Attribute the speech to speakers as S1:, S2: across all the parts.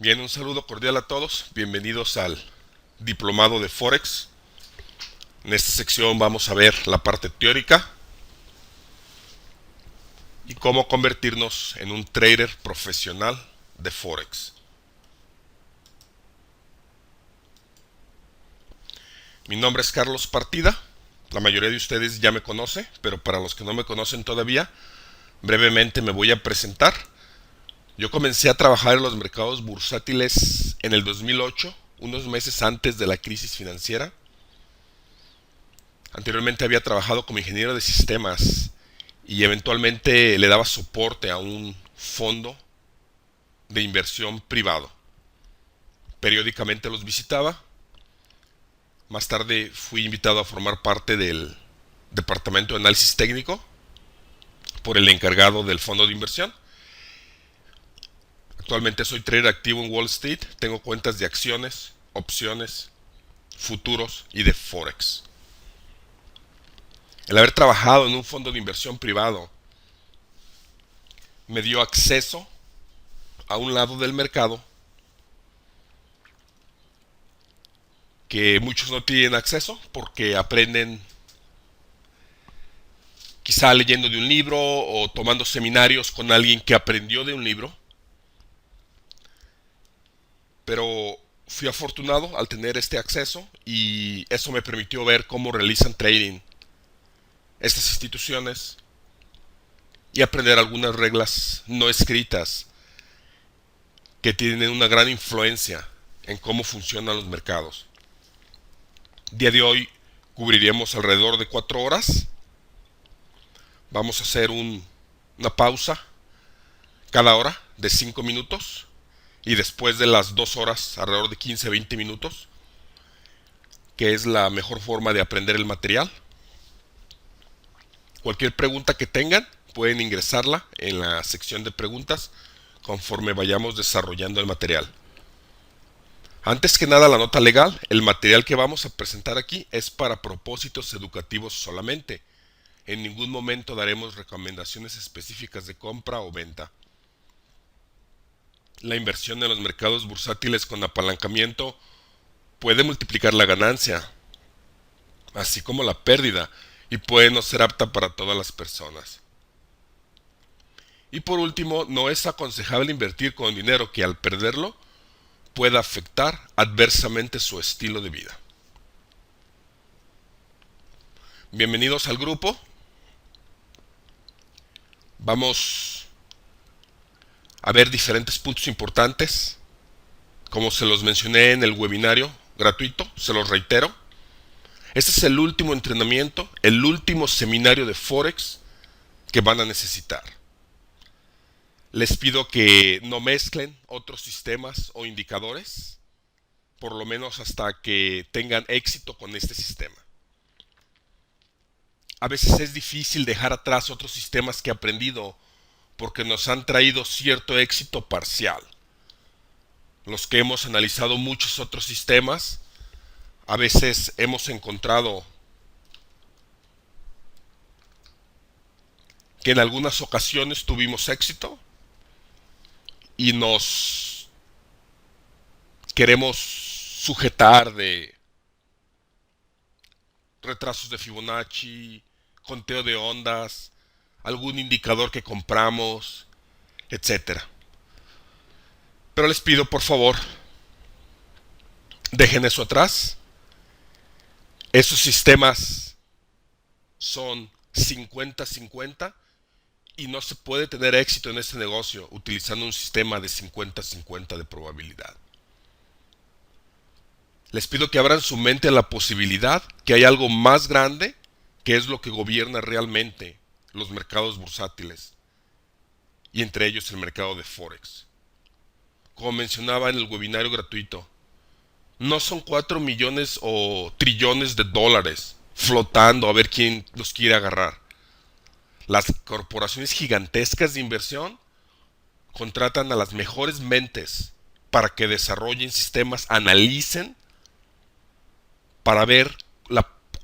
S1: Bien, un saludo cordial a todos. Bienvenidos al diplomado de Forex. En esta sección vamos a ver la parte teórica y cómo convertirnos en un trader profesional de Forex. Mi nombre es Carlos Partida. La mayoría de ustedes ya me conoce, pero para los que no me conocen todavía, brevemente me voy a presentar. Yo comencé a trabajar en los mercados bursátiles en el 2008, unos meses antes de la crisis financiera. Anteriormente había trabajado como ingeniero de sistemas y eventualmente le daba soporte a un fondo de inversión privado. Periódicamente los visitaba. Más tarde fui invitado a formar parte del departamento de análisis técnico por el encargado del fondo de inversión. Actualmente soy trader activo en Wall Street. Tengo cuentas de acciones, opciones, futuros y de Forex. El haber trabajado en un fondo de inversión privado me dio acceso a un lado del mercado que muchos no tienen acceso porque aprenden quizá leyendo de un libro o tomando seminarios con alguien que aprendió de un libro. Pero fui afortunado al tener este acceso y eso me permitió ver cómo realizan trading estas instituciones y aprender algunas reglas no escritas que tienen una gran influencia en cómo funcionan los mercados. Día de hoy cubriremos alrededor de 4 horas. Vamos a hacer una pausa cada hora de 5 minutos y después de las 2 horas alrededor de 15-20 minutos, que es la mejor forma de aprender el material. Cualquier pregunta que tengan pueden ingresarla en la sección de preguntas conforme vayamos desarrollando el material. Antes que nada, la nota legal: el material que vamos a presentar aquí es para propósitos educativos solamente. En ningún momento daremos recomendaciones específicas de compra o venta. La inversión en los mercados bursátiles con apalancamiento puede multiplicar la ganancia, así como la pérdida, y puede no ser apta para todas las personas. Y por último, no es aconsejable invertir con dinero que al perderlo pueda afectar adversamente su estilo de vida. Bienvenidos al grupo. Vamos a ver diferentes puntos importantes. Como se los mencioné en el webinario gratuito, se los reitero. Este es el último entrenamiento, el último seminario de Forex que van a necesitar. Les pido que no mezclen otros sistemas o indicadores, por lo menos hasta que tengan éxito con este sistema. A veces es difícil dejar atrás otros sistemas que he aprendido porque nos han traído cierto éxito parcial. Los que hemos analizado muchos otros sistemas, a veces hemos encontrado que en algunas ocasiones tuvimos éxito y nos queremos sujetar de retrasos de Fibonacci, conteo de ondas, algún indicador que compramos, etcétera. Pero les pido, por favor, dejen eso atrás. Esos sistemas son 50-50 y no se puede tener éxito en este negocio utilizando un sistema de 50-50 de probabilidad. Les pido que abran su mente a la posibilidad que hay algo más grande que es lo que gobierna realmente los mercados bursátiles y entre ellos el mercado de Forex. Como mencionaba en el webinario gratuito, no son 4 millones o trillones de dólares flotando a ver quién los quiere agarrar. Las corporaciones gigantescas de inversión contratan a las mejores mentes para que desarrollen sistemas, analicen para ver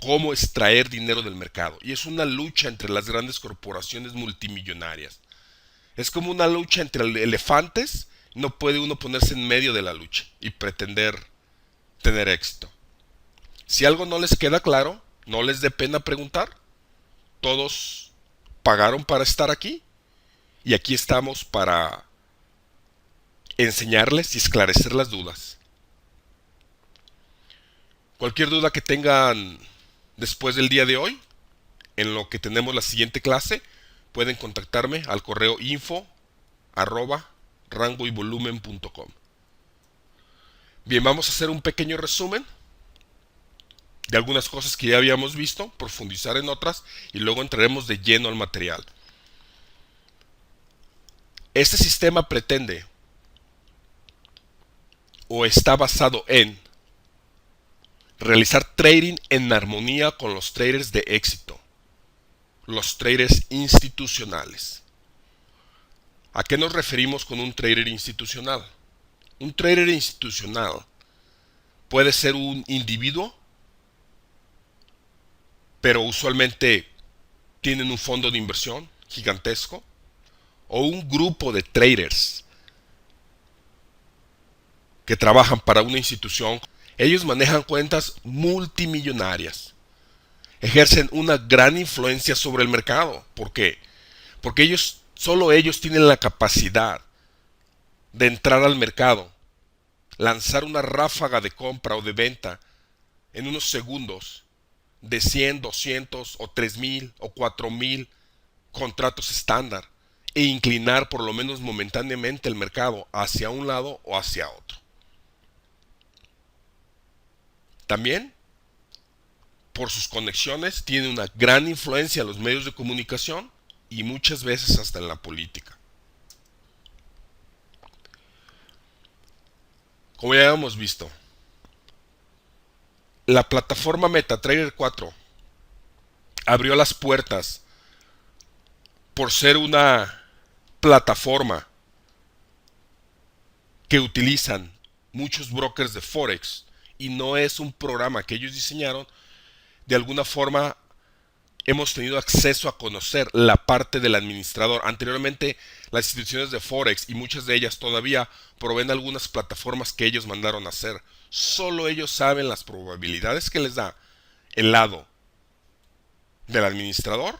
S1: cómo extraer dinero del mercado. Y es una lucha entre las grandes corporaciones multimillonarias. Es como una lucha entre elefantes No puede uno ponerse en medio de la lucha y pretender tener éxito. Si algo no les queda claro, no les dé pena preguntar. Todos pagaron para estar aquí y aquí estamos para enseñarles y esclarecer las dudas. Cualquier duda que tengan después del día de hoy, en lo que tenemos la siguiente clase, pueden contactarme al correo info@rangoyvolumen.com. Bien, vamos a hacer un pequeño resumen de algunas cosas que ya habíamos visto, profundizar en otras y luego entraremos de lleno al material. Este sistema pretende o está basado en realizar trading en armonía con los traders de éxito, los traders institucionales. ¿A qué nos referimos con un trader institucional? Un trader institucional puede ser un individuo, pero usualmente tienen un fondo de inversión gigantesco, o un grupo de traders que trabajan para una institución. Ellos manejan cuentas multimillonarias, ejercen una gran influencia sobre el mercado. ¿Por qué? Porque solo ellos tienen la capacidad de entrar al mercado, lanzar una ráfaga de compra o de venta en unos segundos de 100, 200 o 3000 o 4000 contratos estándar e inclinar por lo menos momentáneamente el mercado hacia un lado o hacia otro. También, por sus conexiones, tiene una gran influencia en los medios de comunicación y muchas veces hasta en la política. Como ya hemos visto, la plataforma MetaTrader 4 abrió las puertas por ser una plataforma que utilizan muchos brokers de Forex y no es un programa que ellos diseñaron. De alguna forma hemos tenido acceso a conocer la parte del administrador. Anteriormente las instituciones de Forex y muchas de ellas todavía proveen algunas plataformas que ellos mandaron a hacer. Solo ellos saben las probabilidades que les da el lado del administrador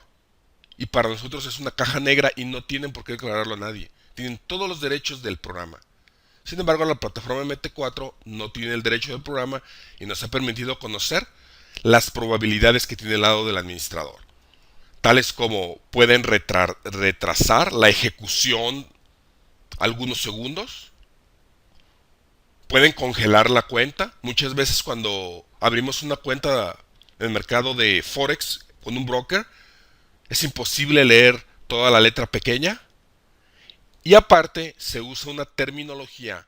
S1: y para nosotros es una caja negra y no tienen por qué declararlo a nadie. Tienen todos los derechos del programa. Sin embargo, la plataforma MT4 no tiene el derecho del programa y nos ha permitido conocer las probabilidades que tiene el lado del administrador, tales como pueden retrasar la ejecución algunos segundos, pueden congelar la cuenta. Muchas veces cuando abrimos una cuenta en el mercado de Forex con un broker, es imposible leer toda la letra pequeña. Y aparte se usa una terminología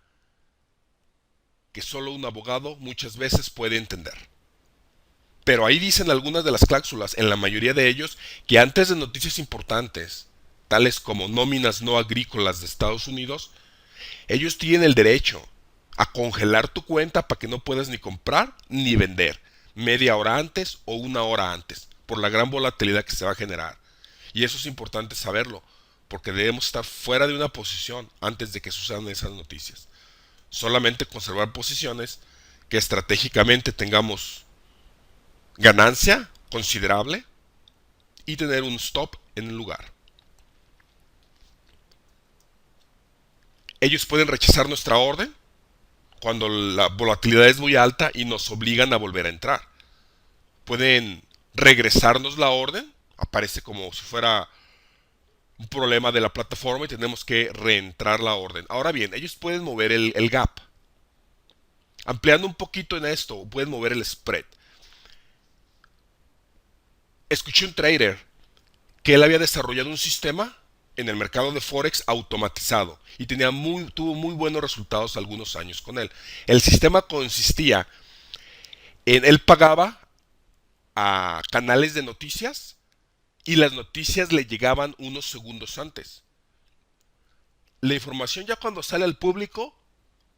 S1: que solo un abogado muchas veces puede entender. Pero ahí dicen algunas de las cláusulas, en la mayoría de ellos, que antes de noticias importantes, tales como nóminas no agrícolas de Estados Unidos, ellos tienen el derecho a congelar tu cuenta para que no puedas ni comprar ni vender media hora antes o una hora antes, por la gran volatilidad que se va a generar. Y eso es importante saberlo, porque debemos estar fuera de una posición antes de que sucedan esas noticias. Solamente conservar posiciones que estratégicamente tengamos ganancia considerable y tener un stop en el lugar. Ellos pueden rechazar nuestra orden cuando la volatilidad es muy alta y nos obligan a volver a entrar. Pueden regresarnos la orden, aparece como si fuera un problema de la plataforma y tenemos que reentrar la orden. Ahora bien, ellos pueden mover el gap. Ampliando un poquito en esto, pueden mover el spread. Escuché un trader que él había desarrollado un sistema en el mercado de Forex automatizado y tuvo muy buenos resultados algunos años con él. El sistema consistía en él pagaba a canales de noticias y las noticias le llegaban unos segundos antes. La información ya cuando sale al público,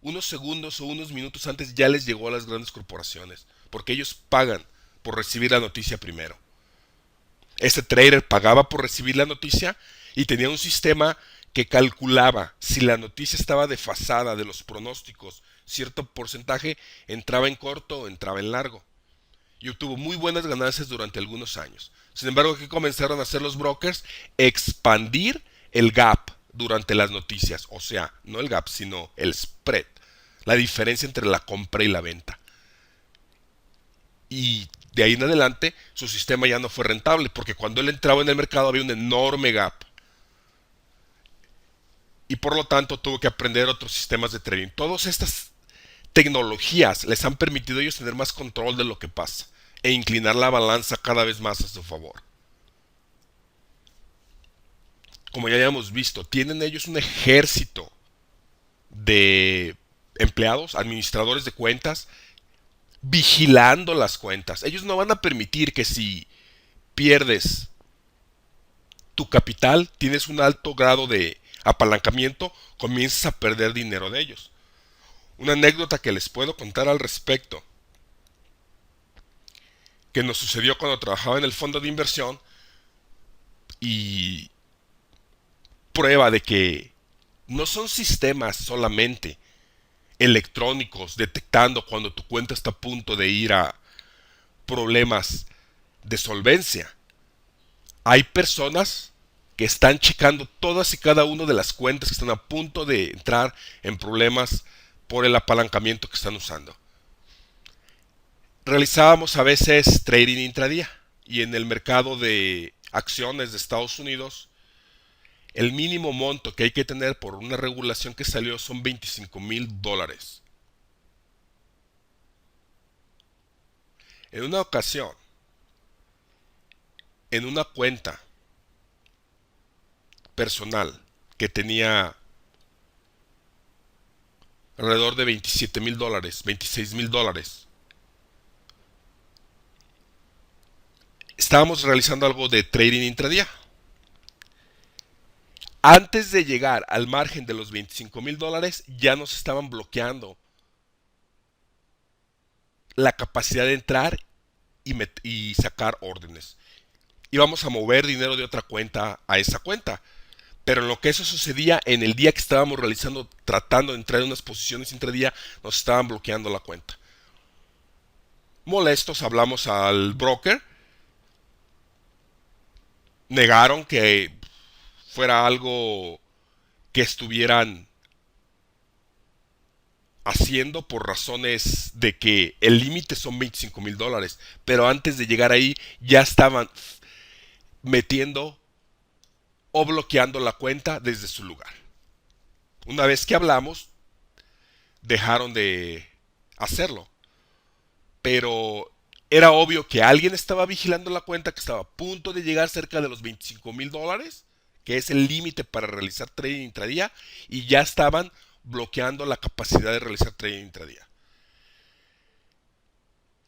S1: unos segundos o unos minutos antes ya les llegó a las grandes corporaciones, porque ellos pagan por recibir la noticia primero. Este trader pagaba por recibir la noticia y tenía un sistema que calculaba si la noticia estaba desfasada de los pronósticos, cierto porcentaje entraba en corto o entraba en largo, y obtuvo muy buenas ganancias durante algunos años. Sin embargo, ¿qué comenzaron a hacer los brokers? Expandir el gap durante las noticias, o sea, no el gap, sino el spread, la diferencia entre la compra y la venta. Y de ahí en adelante su sistema ya no fue rentable, porque cuando él entraba en el mercado había un enorme gap. Y por lo tanto tuvo que aprender otros sistemas de trading. Todas estas tecnologías les han permitido a ellos tener más control de lo que pasa e inclinar la balanza cada vez más a su favor. Como ya habíamos visto, tienen ellos un ejército de empleados, administradores de cuentas, vigilando las cuentas. Ellos no van a permitir que si pierdes tu capital, tienes un alto grado de apalancamiento, comienzas a perder dinero de ellos. Una anécdota que les puedo contar al respecto, que nos sucedió cuando trabajaba en el fondo de inversión, y prueba de que no son sistemas solamente electrónicos detectando cuando tu cuenta está a punto de ir a problemas de solvencia. Hay personas que están checando todas y cada una de las cuentas que están a punto de entrar en problemas por el apalancamiento que están usando. Realizábamos a veces trading intradía, y en el mercado de acciones de Estados Unidos el mínimo monto que hay que tener por una regulación que salió son $25,000. En una ocasión, en una cuenta personal que tenía alrededor de $27,000, $26,000, estábamos realizando algo de trading intradía. Antes de llegar al margen de los $25,000, ya nos estaban bloqueando la capacidad de entrar y sacar órdenes. Íbamos a mover dinero de otra cuenta a esa cuenta. Pero en lo que eso sucedía, en el día que estábamos realizando, tratando de entrar en unas posiciones intradía, nos estaban bloqueando la cuenta. Molestos, hablamos al broker. Negaron que fuera algo que estuvieran haciendo por razones de que el límite son $25,000, pero antes de llegar ahí ya estaban metiendo o bloqueando la cuenta desde su lugar. Una vez que hablamos, dejaron de hacerlo, pero era obvio que alguien estaba vigilando la cuenta, que estaba a punto de llegar cerca de los $25,000, que es el límite para realizar trading intradía, y ya estaban bloqueando la capacidad de realizar trading intradía.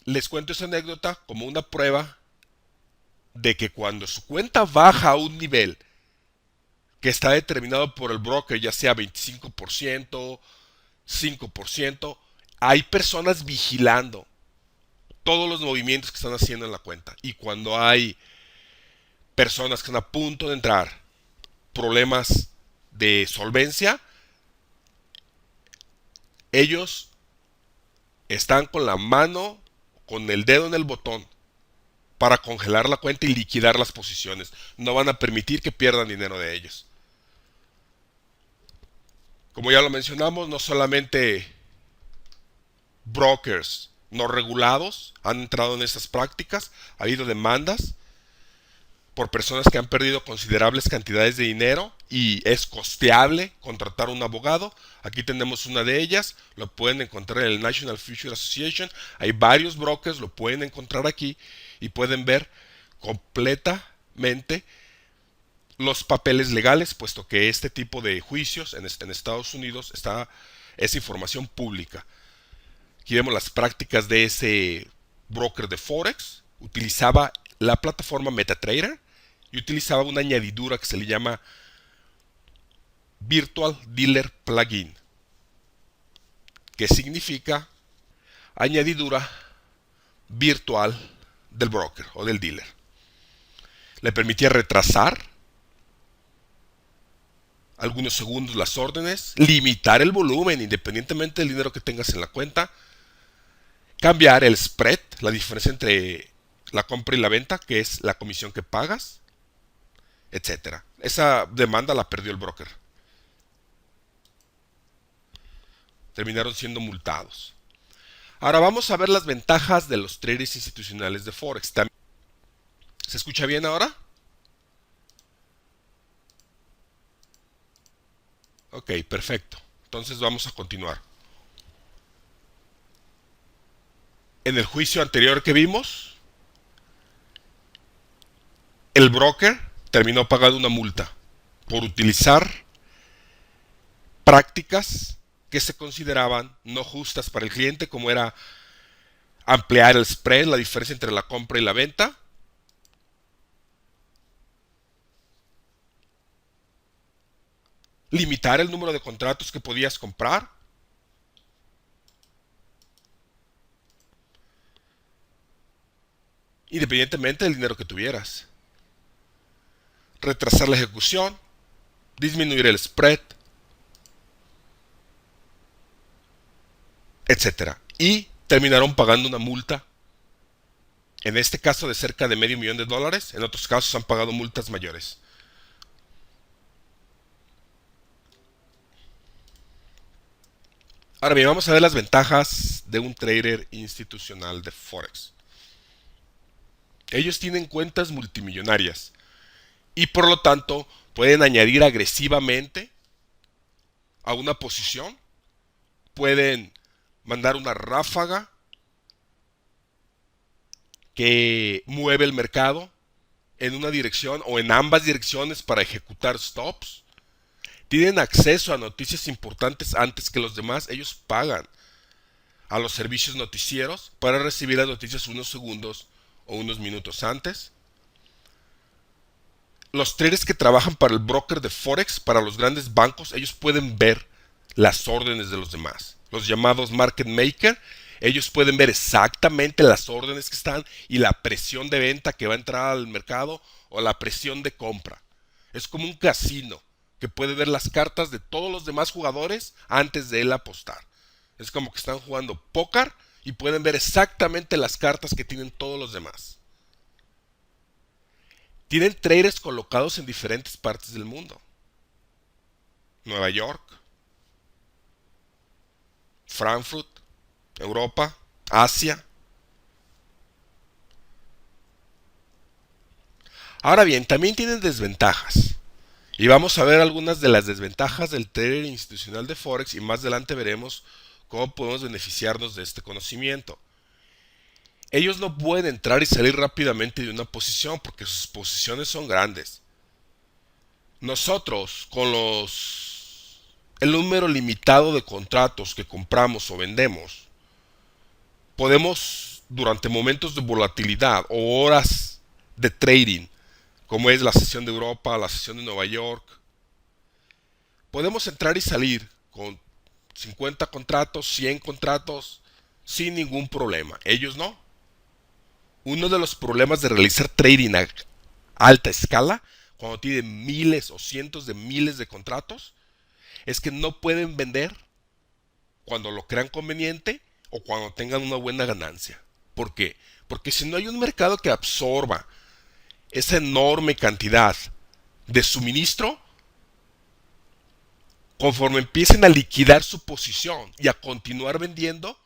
S1: Les cuento esa anécdota como una prueba de que cuando su cuenta baja a un nivel que está determinado por el broker, ya sea 25%, 5%, hay personas vigilando todos los movimientos que están haciendo en la cuenta. Y cuando hay personas que están a punto de entrar problemas de solvencia, ellos están con la mano, con el dedo en el botón para congelar la cuenta y liquidar las posiciones. No van a permitir que pierdan dinero de ellos. Como ya lo mencionamos, no solamente brokers no regulados han entrado en estas prácticas, ha habido demandas por personas que han perdido considerables cantidades de dinero y es costeable contratar un abogado. Aquí tenemos una de ellas, lo pueden encontrar en el National Future Association. Hay varios brokers, lo pueden encontrar aquí y pueden ver completamente los papeles legales, puesto que este tipo de juicios en Estados Unidos es información pública. Aquí vemos las prácticas de ese broker de Forex. Utilizaba la plataforma MetaTrader y utilizaba una añadidura que se le llama Virtual Dealer Plugin, que significa añadidura virtual del broker o del dealer. Le permitía retrasar algunos segundos las órdenes, limitar el volumen independientemente del dinero que tengas en la cuenta, cambiar el spread, la diferencia entre la compra y la venta, que es la comisión que pagas, etcétera. Esa demanda la perdió el broker. Terminaron siendo multados. Ahora vamos a ver las ventajas de los traders institucionales de Forex. ¿Se escucha bien ahora? Ok, perfecto. Entonces vamos a continuar. En el juicio anterior que vimos, el broker terminó pagando una multa por utilizar prácticas que se consideraban no justas para el cliente, como era ampliar el spread, la diferencia entre la compra y la venta, limitar el número de contratos que podías comprar, independientemente del dinero que tuvieras, retrasar la ejecución, disminuir el spread, etcétera. Y terminaron pagando una multa, en este caso de cerca de $500,000, en otros casos han pagado multas mayores. Ahora bien, vamos a ver las ventajas de un trader institucional de Forex. Ellos tienen cuentas multimillonarias y por lo tanto pueden añadir agresivamente a una posición, pueden mandar una ráfaga que mueve el mercado en una dirección o en ambas direcciones para ejecutar stops. Tienen acceso a noticias importantes antes que los demás. Ellos pagan a los servicios noticieros para recibir las noticias unos segundos o unos minutos antes. Los traders que trabajan para el broker de Forex, para los grandes bancos, ellos pueden ver las órdenes de los demás. Los llamados market maker, ellos pueden ver exactamente las órdenes que están y la presión de venta que va a entrar al mercado o la presión de compra. Es como un casino que puede ver las cartas de todos los demás jugadores antes de él apostar. Es como que están jugando póker y pueden ver exactamente las cartas que tienen todos los demás. Tienen traders colocados en diferentes partes del mundo. Nueva York, Frankfurt, Europa, Asia. Ahora bien, también tienen desventajas. Y vamos a ver algunas de las desventajas del trader institucional de Forex y más adelante veremos cómo podemos beneficiarnos de este conocimiento. Ellos no pueden entrar y salir rápidamente de una posición porque sus posiciones son grandes. Nosotros, con el número limitado de contratos que compramos o vendemos, podemos, durante momentos de volatilidad o horas de trading, como es la sesión de Europa, la sesión de Nueva York, podemos entrar y salir con 50 contratos, 100 contratos, sin ningún problema. Ellos no. Uno de los problemas de realizar trading a alta escala, cuando tienen miles o cientos de miles de contratos, es que no pueden vender cuando lo crean conveniente o cuando tengan una buena ganancia. ¿Por qué? Porque si no hay un mercado que absorba esa enorme cantidad de suministro, conforme empiecen a liquidar su posición y a continuar vendiendo,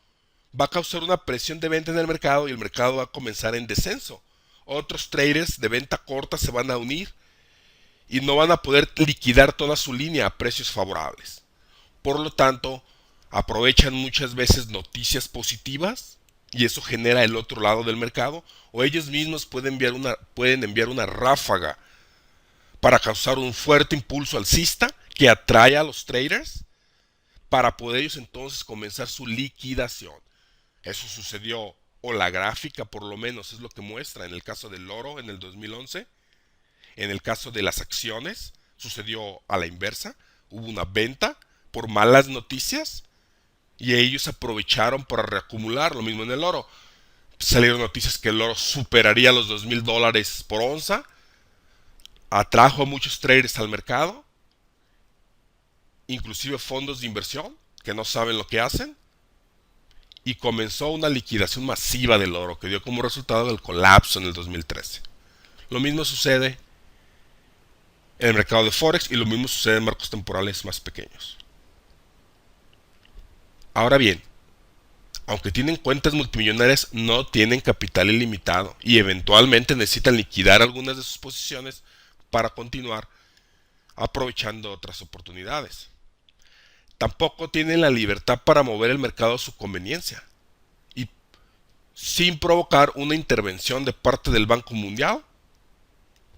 S1: va a causar una presión de venta en el mercado y el mercado va a comenzar en descenso. Otros traders de venta corta se van a unir y no van a poder liquidar toda su línea a precios favorables. Por lo tanto, aprovechan muchas veces noticias positivas y eso genera el otro lado del mercado, o ellos mismos pueden enviar una ráfaga para causar un fuerte impulso alcista que atrae a los traders para poder ellos entonces comenzar su liquidación. Eso sucedió, o la gráfica por lo menos es lo que muestra en el caso del oro en el 2011. En el caso de las acciones sucedió a la inversa. Hubo una venta por malas noticias y ellos aprovecharon para reacumular. Lo mismo en el oro. Salieron noticias que el oro superaría los $2,000 por onza. Atrajo a muchos traders al mercado inclusive fondos de inversión que no saben lo que hacen, y comenzó una liquidación masiva del oro que dio como resultado el colapso en el 2013. Lo mismo sucede en el mercado de Forex y lo mismo sucede en marcos temporales más pequeños. Ahora bien, aunque tienen cuentas multimillonarias, no tienen capital ilimitado y eventualmente necesitan liquidar algunas de sus posiciones para continuar aprovechando otras oportunidades. Tampoco tienen la libertad para mover el mercado a su conveniencia y sin provocar una intervención de parte del Banco Mundial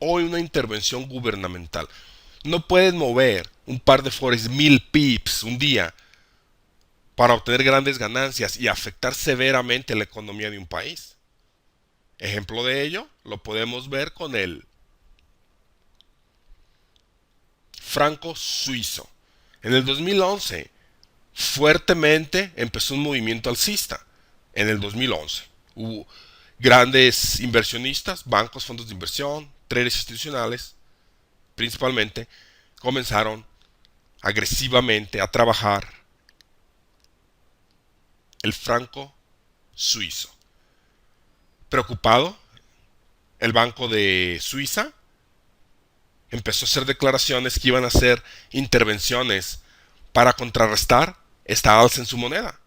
S1: o una intervención gubernamental. No pueden mover un par de forex 1000 pips un día para obtener grandes ganancias y afectar severamente la economía de un país. Ejemplo de ello lo podemos ver con el franco suizo. En el 2011 fuertemente empezó un movimiento alcista. En el 2011 hubo grandes inversionistas, bancos, fondos de inversión, traders institucionales, principalmente, comenzaron agresivamente a trabajar el franco suizo. Preocupado, el Banco de Suiza empezó a hacer declaraciones que iban a hacer intervenciones para contrarrestar esta alza en su moneda.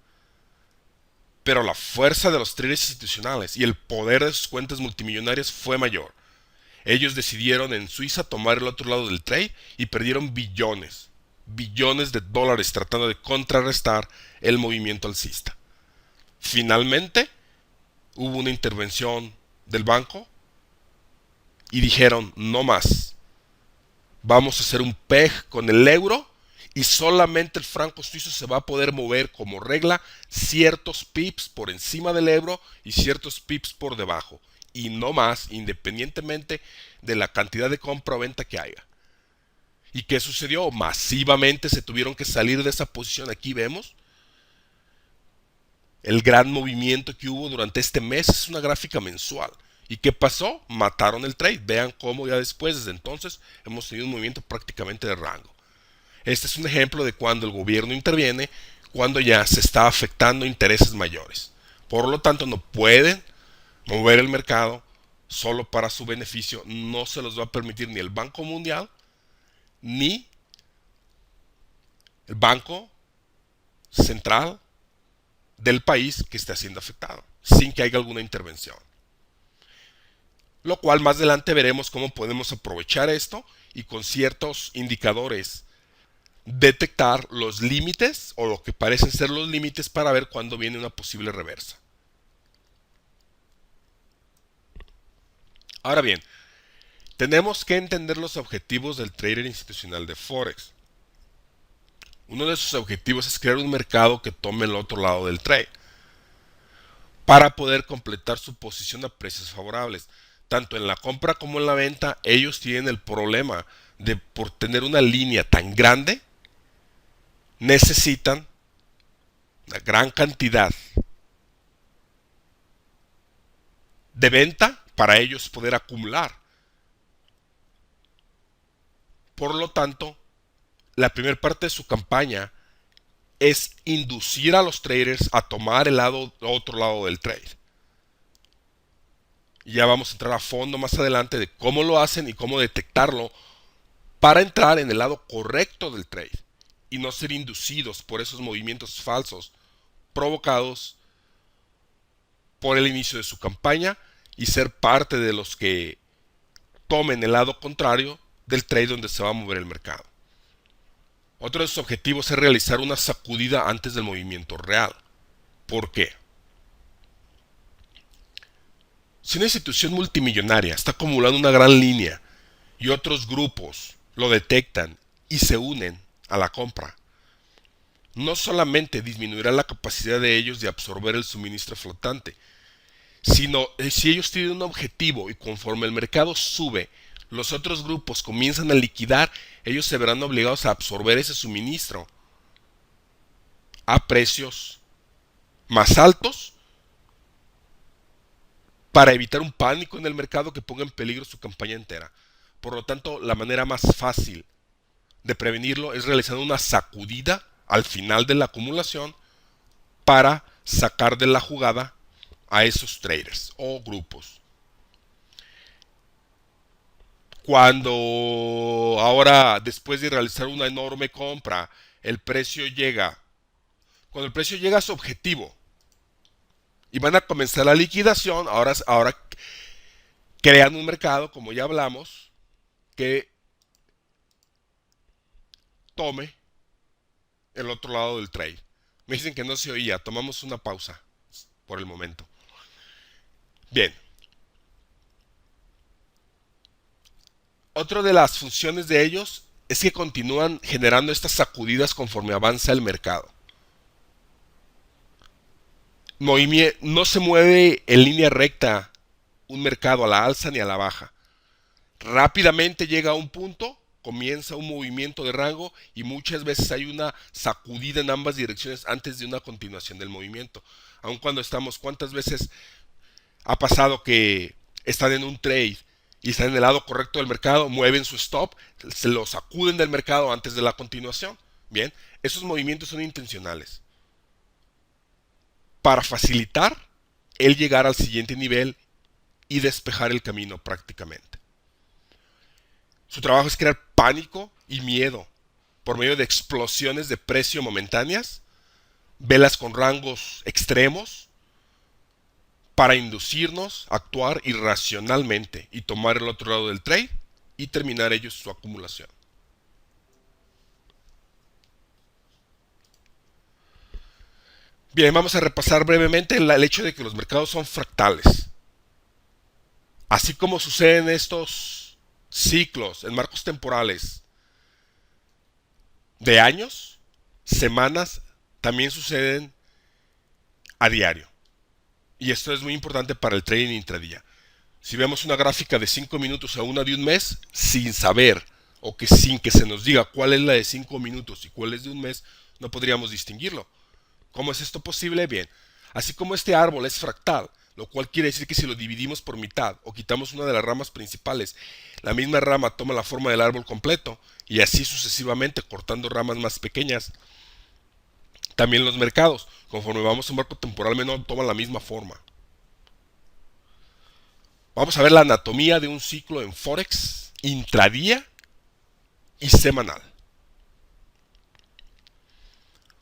S1: Pero la fuerza de los traders institucionales y el poder de sus cuentas multimillonarias fue mayor. Ellos decidieron en Suiza tomar el otro lado del trade y perdieron billones de dólares tratando de contrarrestar el movimiento alcista. Finalmente hubo una intervención del banco y dijeron no más. Vamos a hacer un peg con el euro y solamente el franco suizo se va a poder mover como regla ciertos pips por encima del euro y ciertos pips por debajo. Y no más, independientemente de la cantidad de compra o venta que haya. ¿Y qué sucedió? Masivamente se tuvieron que salir de esa posición. Aquí vemos el gran movimiento que hubo durante este mes. Es una gráfica mensual. ¿Y qué pasó? Mataron el trade. Vean cómo ya después, desde entonces, hemos tenido un movimiento prácticamente de rango. Este es un ejemplo de cuando el gobierno interviene, cuando ya se está afectando intereses mayores. Por lo tanto, no pueden mover el mercado solo para su beneficio. No se los va a permitir ni el Banco Mundial ni el Banco Central del país que esté siendo afectado, sin que haya alguna intervención. Lo cual más adelante veremos cómo podemos aprovechar esto y con ciertos indicadores detectar los límites o lo que parecen ser los límites para ver cuándo viene una posible reversa. Ahora bien, tenemos que entender los objetivos del trader institucional de Forex. Uno de sus objetivos es crear un mercado que tome el otro lado del trade para poder completar su posición a precios favorables. Tanto en la compra como en la venta, ellos tienen el problema de por tener una línea tan grande, necesitan una gran cantidad de venta para ellos poder acumular. Por lo tanto, la primera parte de su campaña es inducir a los traders a tomar el otro lado del trade. Y ya vamos a entrar a fondo más adelante de cómo lo hacen y cómo detectarlo para entrar en el lado correcto del trade y no ser inducidos por esos movimientos falsos provocados por el inicio de su campaña y ser parte de los que tomen el lado contrario del trade donde se va a mover el mercado. Otro de sus objetivos es realizar una sacudida antes del movimiento real. ¿Por qué? Si una institución multimillonaria está acumulando una gran línea y otros grupos lo detectan y se unen a la compra, no solamente disminuirá la capacidad de ellos de absorber el suministro flotante, sino si ellos tienen un objetivo y conforme el mercado sube, los otros grupos comienzan a liquidar, ellos se verán obligados a absorber ese suministro a precios más altos para evitar un pánico en el mercado que ponga en peligro su campaña entera. Por lo tanto, la manera más fácil de prevenirlo es realizando una sacudida al final de la acumulación para sacar de la jugada a esos traders o grupos. Cuando ahora, después de realizar una enorme compra, el precio llega, cuando el precio llega a su objetivo y van a comenzar la liquidación, ahora crean un mercado, como ya hablamos, que tome el otro lado del trade. Me dicen que no se oía, tomamos una pausa por el momento. Bien. Otra de las funciones de ellos es que continúan generando estas sacudidas conforme avanza el mercado. No se mueve en línea recta un mercado a la alza ni a la baja. Rápidamente llega a un punto, comienza un movimiento de rango y muchas veces hay una sacudida en ambas direcciones antes de una continuación del movimiento. Aun cuando estamos, ¿cuántas veces ha pasado que están en un trade y están en el lado correcto del mercado, mueven su stop, se lo sacuden del mercado antes de la continuación? Bien, esos movimientos son intencionales para facilitar el llegar al siguiente nivel y despejar el camino prácticamente. Su trabajo es crear pánico y miedo por medio de explosiones de precio momentáneas, velas con rangos extremos, para inducirnos a actuar irracionalmente y tomar el otro lado del trade y terminar ellos su acumulación. Bien, vamos a repasar brevemente el hecho de que los mercados son fractales. Así como suceden estos ciclos en marcos temporales de años, semanas, también suceden a diario. Y esto es muy importante para el trading intradía. Si vemos una gráfica de 5 minutos a una de un mes, sin saber o que sin que se nos diga cuál es la de 5 minutos y cuál es de un mes, no podríamos distinguirlo. ¿Cómo es esto posible? Bien, así como este árbol es fractal, lo cual quiere decir que si lo dividimos por mitad o quitamos una de las ramas principales, la misma rama toma la forma del árbol completo y así sucesivamente cortando ramas más pequeñas. También los mercados, conforme vamos a un marco temporal menor, toman la misma forma. Vamos a ver la anatomía de un ciclo en Forex intradía y semanal.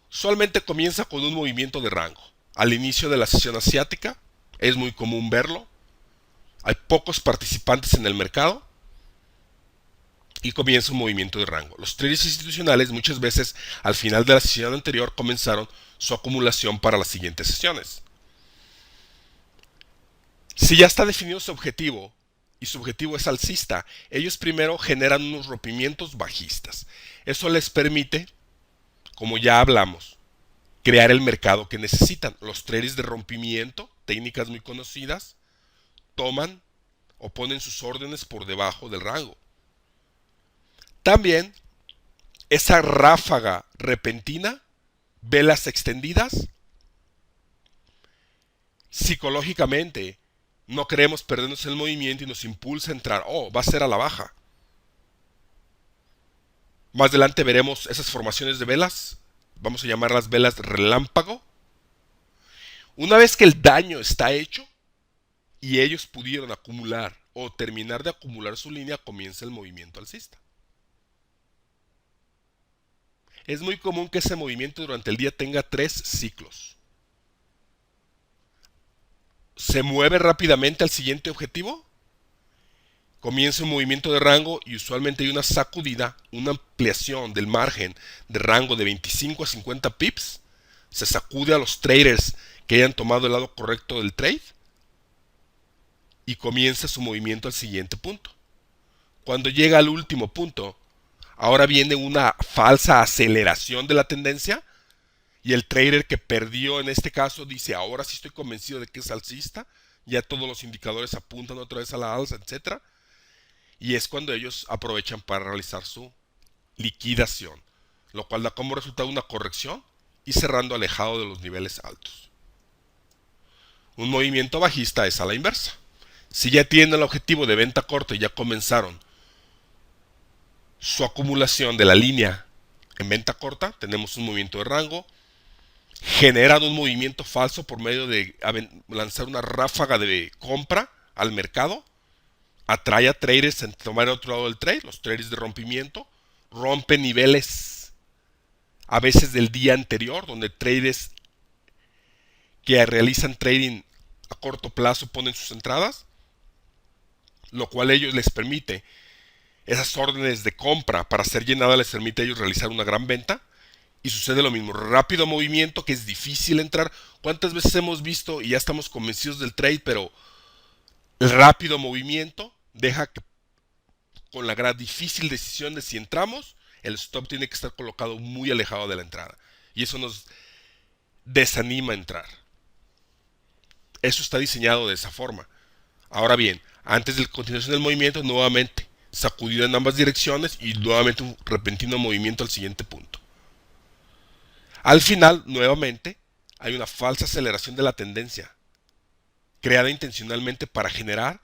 S1: Usualmente comienza con un movimiento de rango. Al inicio de la sesión asiática es muy común verlo. Hay pocos participantes en el mercado y comienza un movimiento de rango. Los traders institucionales muchas veces al final de la sesión anterior comenzaron su acumulación para las siguientes sesiones. Si ya está definido su objetivo y su objetivo es alcista, ellos primero generan unos rompimientos bajistas. Eso les permite, como ya hablamos, crear el mercado que necesitan. Los traders de rompimiento, técnicas muy conocidas, toman o ponen sus órdenes por debajo del rango. También esa ráfaga repentina, velas extendidas, psicológicamente no queremos perdernos el movimiento y nos impulsa a entrar. Oh, va a ser a la baja. Más adelante veremos esas formaciones de velas. Vamos a llamarlas velas relámpago. Una vez que el daño está hecho y ellos pudieron acumular o terminar de acumular su línea, comienza el movimiento alcista. Es muy común que ese movimiento durante el día tenga 3 ciclos. Se mueve rápidamente al siguiente objetivo, comienza un movimiento de rango y usualmente hay una sacudida, una ampliación del margen de rango de 25 a 50 pips. Se sacude a los traders que hayan tomado el lado correcto del trade y comienza su movimiento al siguiente punto. Cuando llega al último punto, ahora viene una falsa aceleración de la tendencia y el trader que perdió en este caso dice, ahora sí estoy convencido de que es alcista, ya todos los indicadores apuntan otra vez a la alza, etc. Y es cuando ellos aprovechan para realizar su liquidación, lo cual da como resultado una corrección y cerrando alejado de los niveles altos. Un movimiento bajista es a la inversa. Si ya tienen el objetivo de venta corta y ya comenzaron su acumulación de la línea en venta corta, tenemos un movimiento de rango, generan un movimiento falso por medio de lanzar una ráfaga de compra al mercado, atrae a traders en tomar el otro lado del trade, los traders de rompimiento, rompen niveles a veces del día anterior, donde traders que realizan trading a corto plazo ponen sus entradas, lo cual a ellos les permite, esas órdenes de compra para ser llenada les permite a ellos realizar una gran venta. Y sucede lo mismo, rápido movimiento que es difícil entrar. ¿Cuántas veces hemos visto y ya estamos convencidos del trade, pero el rápido movimiento deja que con la gran difícil decisión de si entramos, el stop tiene que estar colocado muy alejado de la entrada. Y eso nos desanima a entrar. Eso está diseñado de esa forma. Ahora bien, antes de la continuación del movimiento, nuevamente sacudido en ambas direcciones y nuevamente un repentino movimiento al siguiente punto. Al final, nuevamente, hay una falsa aceleración de la tendencia, creada intencionalmente para generar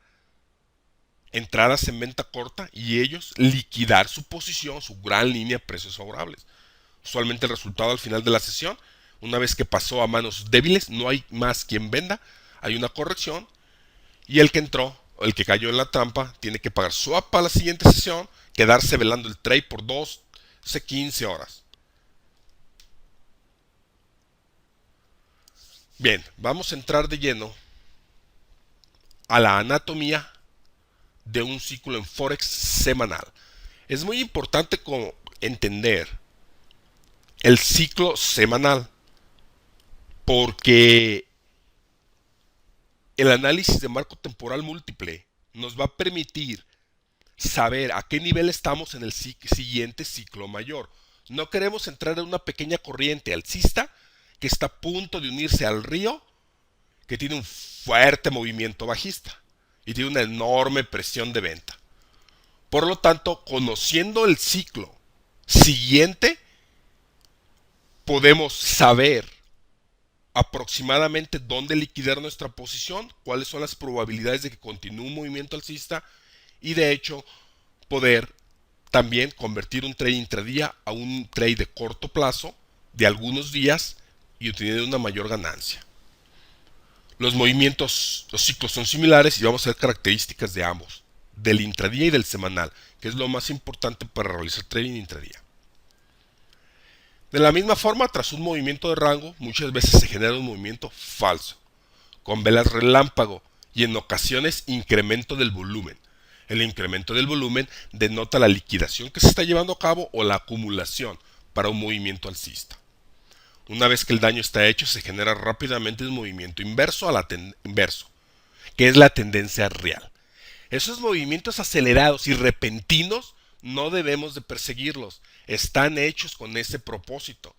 S1: entradas en venta corta y ellos liquidar su posición, su gran línea de precios favorables. Usualmente el resultado al final de la sesión, una vez que pasó a manos débiles, no hay más quien venda, hay una corrección y el que entró, o el que cayó en la trampa, tiene que pagar swap para la siguiente sesión, quedarse velando el trade por 12, 15 horas. Bien, vamos a entrar de lleno a la anatomía de un ciclo en Forex semanal. Es muy importante entender el ciclo semanal porque el análisis de marco temporal múltiple nos va a permitir saber a qué nivel estamos en el siguiente ciclo mayor. No queremos entrar en una pequeña corriente alcista que está a punto de unirse al río, que tiene un fuerte movimiento bajista y tiene una enorme presión de venta. Por lo tanto, conociendo el ciclo siguiente, podemos saber aproximadamente dónde liquidar nuestra posición, cuáles son las probabilidades de que continúe un movimiento alcista y de hecho poder también convertir un trade intradía a un trade de corto plazo de algunos días y obtener una mayor ganancia. Los movimientos, los ciclos son similares y vamos a ver características de ambos, del intradía y del semanal, que es lo más importante para realizar trading intradía. De la misma forma, tras un movimiento de rango, muchas veces se genera un movimiento falso, con velas relámpago y en ocasiones incremento del volumen. El incremento del volumen denota la liquidación que se está llevando a cabo o la acumulación para un movimiento alcista. Una vez que el daño está hecho, se genera rápidamente un movimiento inverso que es la tendencia real. Esos movimientos acelerados y repentinos no debemos de perseguirlos. Están hechos con ese propósito.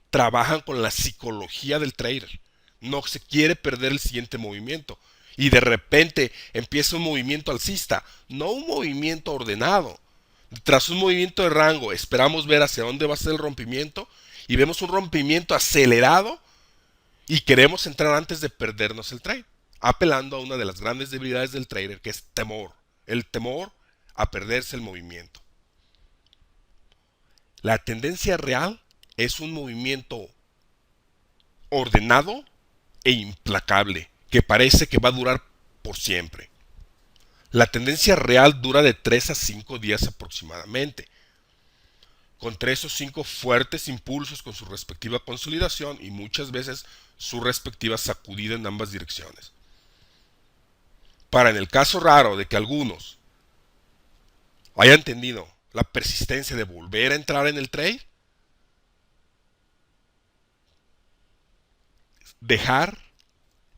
S1: Trabajan con la psicología del trader. No se quiere perder el siguiente movimiento. Y de repente empieza un movimiento alcista, no un movimiento ordenado. Tras un movimiento de rango, esperamos ver hacia dónde va a ser el rompimiento y vemos un rompimiento acelerado y queremos entrar antes de perdernos el trade, apelando a una de las grandes debilidades del trader, que es temor. El temor a perderse el movimiento. La tendencia real es un movimiento ordenado e implacable, que parece que va a durar por siempre. La tendencia real dura de 3 a 5 días aproximadamente, con 3 o 5 fuertes impulsos con su respectiva consolidación y muchas veces su respectiva sacudida en ambas direcciones. Para en el caso raro de que algunos hayan tenido la persistencia de volver a entrar en el trade, dejar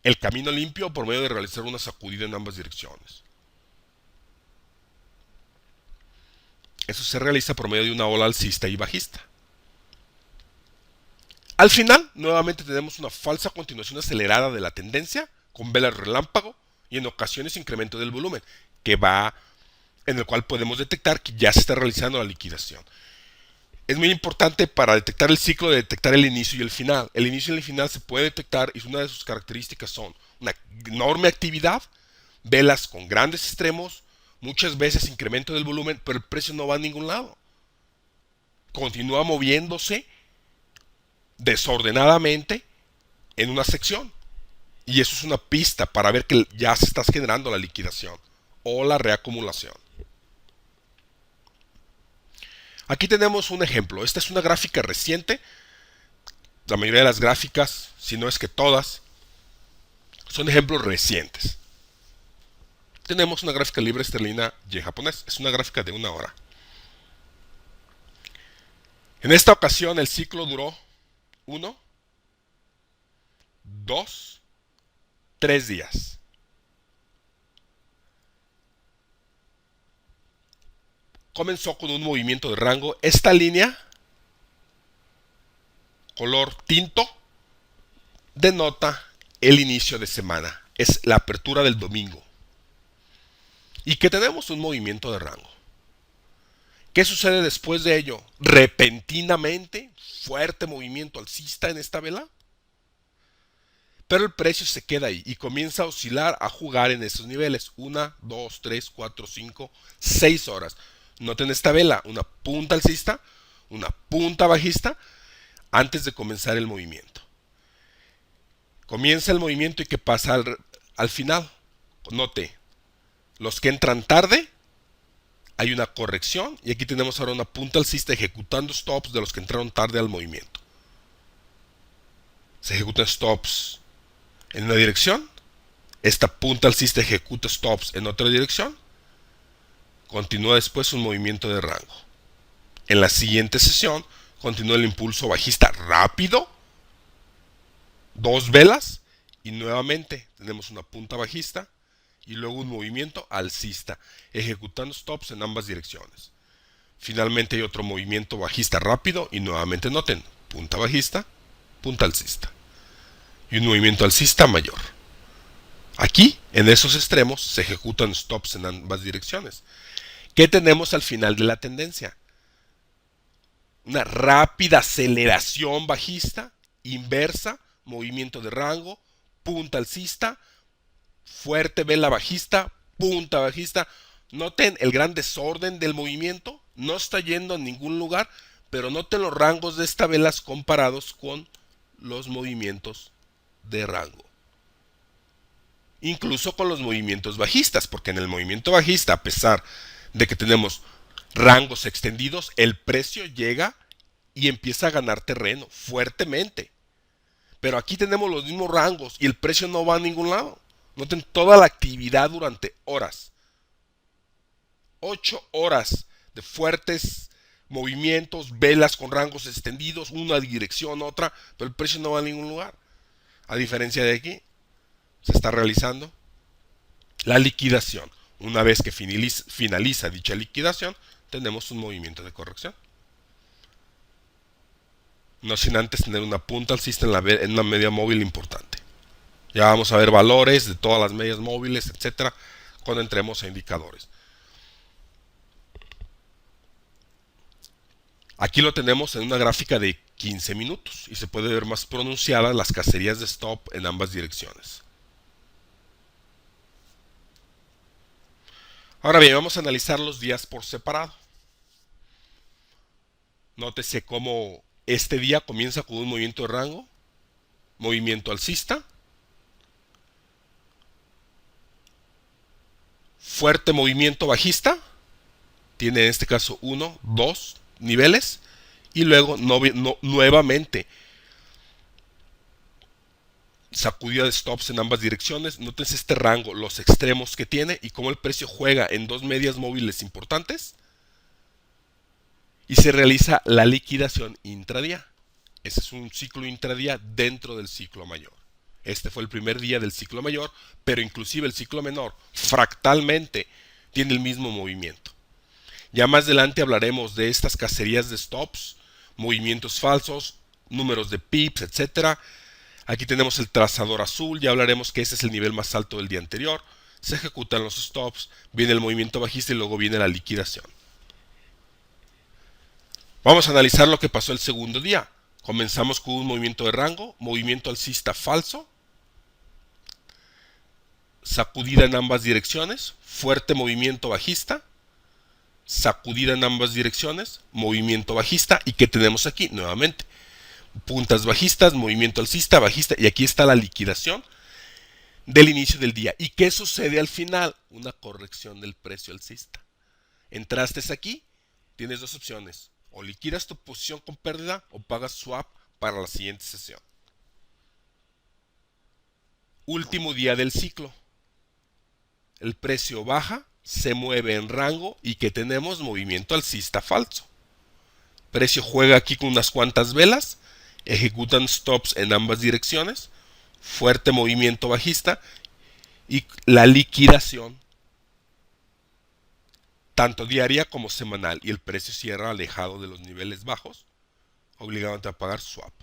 S1: el camino limpio por medio de realizar una sacudida en ambas direcciones. Eso se realiza por medio de una ola alcista y bajista. Al final, nuevamente tenemos una falsa continuación acelerada de la tendencia, con velas relámpago y en ocasiones incremento del volumen, en el cual podemos detectar que ya se está realizando la liquidación. Es muy importante para detectar el ciclo de detectar el inicio y el final. El inicio y el final se puede detectar y una de sus características son una enorme actividad, velas con grandes extremos, Muchas veces incremento del volumen, pero el precio no va a ningún lado. Continúa moviéndose desordenadamente en una sección. Y eso es una pista para ver que ya se está generando la liquidación o la reacumulación. Aquí tenemos un ejemplo. Esta es una gráfica reciente. La mayoría de las gráficas, si no es que todas, son ejemplos recientes. Tenemos una gráfica libra esterlina yen japonés. Es una gráfica de 1 hora. En esta ocasión el ciclo duró 1, 2, 3 días. Comenzó con un movimiento de rango. Esta línea, color tinto, denota el inicio de semana. Es la apertura del domingo. Y que tenemos un movimiento de rango. ¿Qué sucede después de ello? Repentinamente, fuerte movimiento alcista en esta vela. Pero el precio se queda ahí y comienza a oscilar, a jugar en esos niveles. 1, 2, 3, 4, 5, 6 horas. Noten esta vela, una punta alcista, una punta bajista, antes de comenzar el movimiento. Comienza el movimiento y ¿qué pasa al final? Note, los que entran tarde, hay una corrección y aquí tenemos ahora una punta alcista ejecutando stops de los que entraron tarde al movimiento. Se ejecutan stops en una dirección, esta punta alcista ejecuta stops en otra dirección, continúa después un movimiento de rango. En la siguiente sesión continúa el impulso bajista rápido, 2 velas y nuevamente tenemos una punta bajista y luego un movimiento alcista, ejecutando stops en ambas direcciones. Finalmente hay otro movimiento bajista rápido y nuevamente noten, punta bajista, punta alcista. Y un movimiento alcista mayor. Aquí, en esos extremos, se ejecutan stops en ambas direcciones. ¿Qué tenemos al final de la tendencia? Una rápida aceleración bajista, inversa, movimiento de rango, punta alcista, fuerte vela bajista, punta bajista. Noten el gran desorden del movimiento, no está yendo a ningún lugar, pero noten los rangos de esta vela comparados con los movimientos de rango. Incluso con los movimientos bajistas, porque en el movimiento bajista, a pesar de que tenemos rangos extendidos, el precio llega y empieza a ganar terreno fuertemente. Pero aquí tenemos los mismos rangos y el precio no va a ningún lado. Noten toda la actividad durante horas. 8 horas de fuertes movimientos, velas con rangos extendidos, una dirección, otra, pero el precio no va a ningún lugar. A diferencia de aquí, se está realizando la liquidación. Una vez que finaliza dicha liquidación, tenemos un movimiento de corrección. No sin antes tener una punta alcista en una media móvil importante. Ya vamos a ver valores de todas las medias móviles, etcétera, cuando entremos a indicadores. Aquí lo tenemos en una gráfica de 15 minutos y se puede ver más pronunciadas las cacerías de stop en ambas direcciones. Ahora bien, vamos a analizar los días por separado. Nótese cómo este día comienza con un movimiento de rango, movimiento alcista, fuerte movimiento bajista, tiene en este caso 1, 2 niveles, y luego nuevamente sacudida de stops en ambas direcciones. Nótense este rango, los extremos que tiene y cómo el precio juega en dos medias móviles importantes y se realiza la liquidación intradía. Ese es un ciclo intradía dentro del ciclo mayor. Este fue el primer día del ciclo mayor, pero inclusive el ciclo menor fractalmente tiene el mismo movimiento. Ya más adelante hablaremos de estas cacerías de stops, movimientos falsos, números de pips, etcétera. Aquí tenemos el trazador azul, ya hablaremos que ese es el nivel más alto del día anterior. Se ejecutan los stops, viene el movimiento bajista y luego viene la liquidación. Vamos a analizar lo que pasó el segundo día. Comenzamos con un movimiento de rango, movimiento alcista falso. sacudida en ambas direcciones, fuerte movimiento bajista, sacudida en ambas direcciones, movimiento bajista. ¿Y qué tenemos aquí? Nuevamente, puntas bajistas, movimiento alcista, bajista, y aquí está la liquidación del inicio del día. ¿Y qué sucede al final? Una corrección del precio alcista. Entraste aquí, tienes dos opciones: o liquidas tu posición con pérdida o pagas swap para la siguiente sesión. Último día del ciclo. El precio baja, se mueve en rango y que tenemos movimiento alcista falso. Precio juega aquí con unas cuantas velas, ejecutan stops en ambas direcciones, fuerte movimiento bajista y la liquidación tanto diaria como semanal, y el precio cierra alejado de los niveles bajos, obligándote a pagar swap.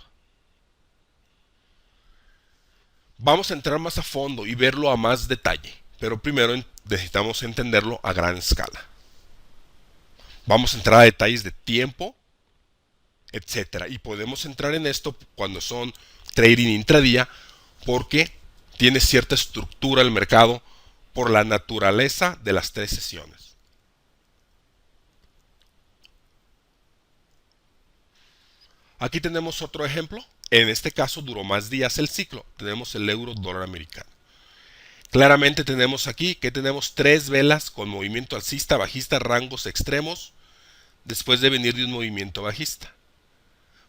S1: Vamos a entrar más a fondo y verlo a más detalle, pero primero necesitamos entenderlo a gran escala. Vamos a entrar a detalles de tiempo, etcétera, y podemos entrar en esto cuando son trading intradía, porque tiene cierta estructura el mercado por la naturaleza de las tres sesiones. Aquí tenemos otro ejemplo. En este caso duró más días el ciclo. Tenemos el euro dólar americano. Claramente tenemos aquí que tenemos tres velas con movimiento alcista, bajista, rangos extremos, después de venir de un movimiento bajista.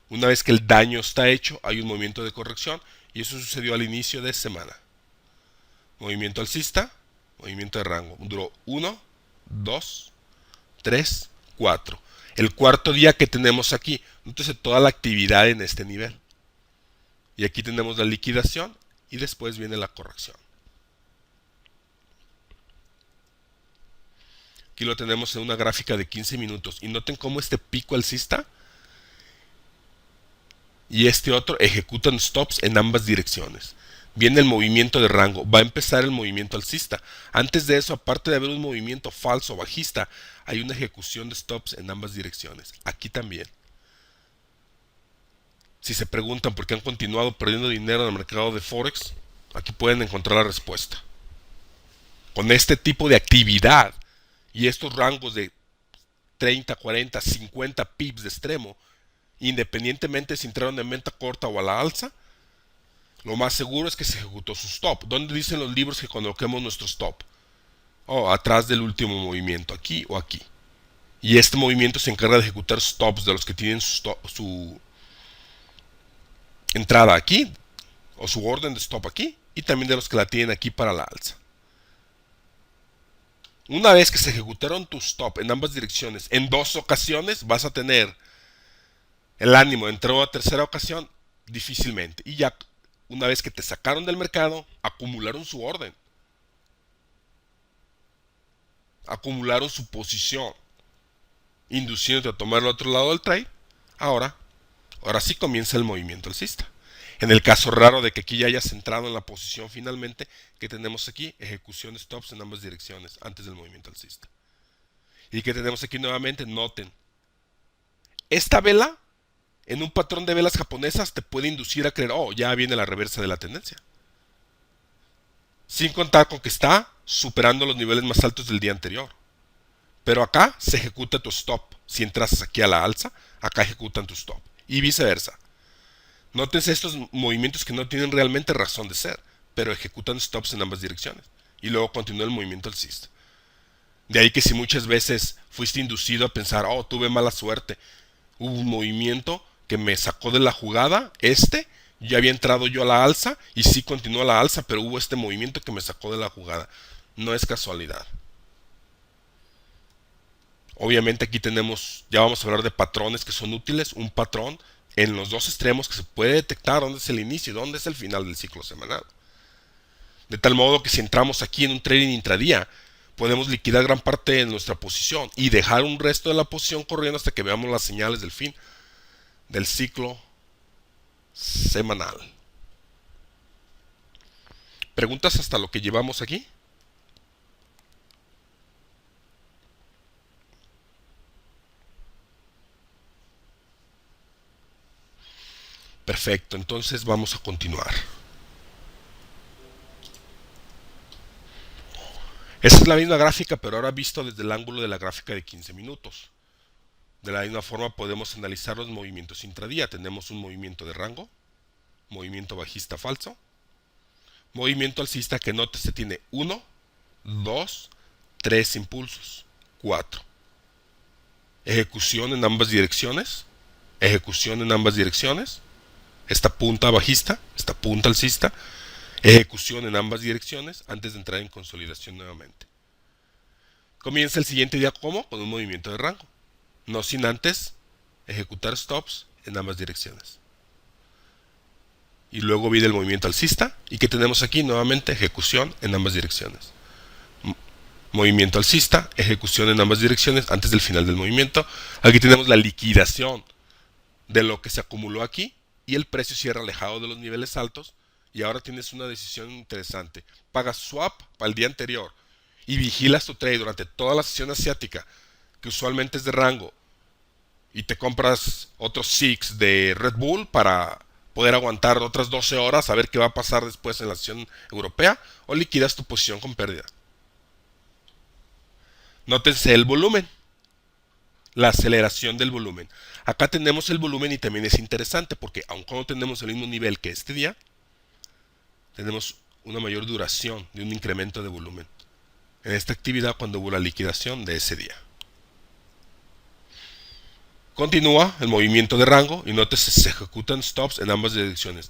S1: Una vez que el daño está hecho, hay un movimiento de corrección, y eso sucedió al inicio de semana. Movimiento alcista, movimiento de rango. Duró 1, 2, 3, 4. El cuarto día que tenemos aquí, entonces toda la actividad en este nivel. Y aquí tenemos la liquidación y después viene la corrección. Aquí lo tenemos en una gráfica de 15 minutos. Y noten cómo este pico alcista y este otro ejecutan stops en ambas direcciones. Viene el movimiento de rango, va a empezar el movimiento alcista. Antes de eso, aparte de haber un movimiento falso bajista, hay una ejecución de stops en ambas direcciones. Aquí también. Si se preguntan por qué han continuado perdiendo dinero en el mercado de Forex, aquí pueden encontrar la respuesta. Con este tipo de actividad y estos rangos de 30, 40, 50 pips de extremo, independientemente si entraron en venta corta o a la alza, lo más seguro es que se ejecutó su stop. ¿Dónde dicen los libros que coloquemos nuestro stop? Atrás del último movimiento, aquí o aquí. Y este movimiento se encarga de ejecutar stops de los que tienen su entrada aquí, o su orden de stop aquí, y también de los que la tienen aquí para la alza. Una vez que se ejecutaron tu stop en ambas direcciones en dos ocasiones, vas a tener el ánimo de entrar a una tercera ocasión difícilmente. Y ya una vez que te sacaron del mercado, acumularon su orden, acumularon su posición, induciéndote a tomar el otro lado del trade. Ahora sí comienza el movimiento alcista. En el caso raro de que aquí ya hayas entrado en la posición finalmente, que tenemos aquí ejecución de stops en ambas direcciones antes del movimiento alcista. Y que tenemos aquí nuevamente, noten, esta vela en un patrón de velas japonesas te puede inducir a creer, ya viene la reversa de la tendencia. Sin contar con que está superando los niveles más altos del día anterior. Pero acá se ejecuta tu stop. Si entras aquí a la alza, acá ejecutan tu stop. Y viceversa. Nótense estos movimientos que no tienen realmente razón de ser, pero ejecutan stops en ambas direcciones. Y luego continúa el movimiento alcista. De ahí que si muchas veces fuiste inducido a pensar, tuve mala suerte, hubo un movimiento que me sacó de la jugada, ya había entrado yo a la alza y sí continuó a la alza, pero hubo este movimiento que me sacó de la jugada. No es casualidad. Obviamente aquí ya vamos a hablar de patrones que son útiles. Un patrón en los dos extremos que se puede detectar dónde es el inicio y dónde es el final del ciclo semanal. De tal modo que si entramos aquí en un trading intradía, podemos liquidar gran parte de nuestra posición y dejar un resto de la posición corriendo hasta que veamos las señales del fin del ciclo semanal. ¿Preguntas hasta lo que llevamos aquí? Perfecto, entonces vamos a continuar. Esa es la misma gráfica, pero ahora visto desde el ángulo de la gráfica de 15 minutos. De la misma forma podemos analizar los movimientos intradía. Tenemos un movimiento de rango, movimiento bajista falso, movimiento alcista que nótese tiene 1, 2, 3 impulsos, 4. Ejecución en ambas direcciones, ejecución en ambas direcciones, esta punta bajista, esta punta alcista, ejecución en ambas direcciones antes de entrar en consolidación nuevamente. Comienza el siguiente día como con un movimiento de rango, no sin antes ejecutar stops en ambas direcciones. Y luego viene el movimiento alcista y que tenemos aquí nuevamente ejecución en ambas direcciones. Movimiento alcista, ejecución en ambas direcciones antes del final del movimiento. Aquí tenemos la liquidación de lo que se acumuló aquí y el precio cierra alejado de los niveles altos. Y ahora tienes una decisión interesante. Pagas swap para el día anterior y vigilas tu trade durante toda la sesión asiática, que usualmente es de rango, y te compras otros 6 de Red Bull para poder aguantar otras 12 horas a ver qué va a pasar después en la sesión europea, o liquidas tu posición con pérdida. Nótense el volumen, la aceleración del volumen. Acá tenemos el volumen y también es interesante porque aunque no tenemos el mismo nivel que este día, tenemos una mayor duración de un incremento de volumen en esta actividad cuando hubo la liquidación de ese día. Continúa el movimiento de rango y nótese se ejecutan stops en ambas direcciones.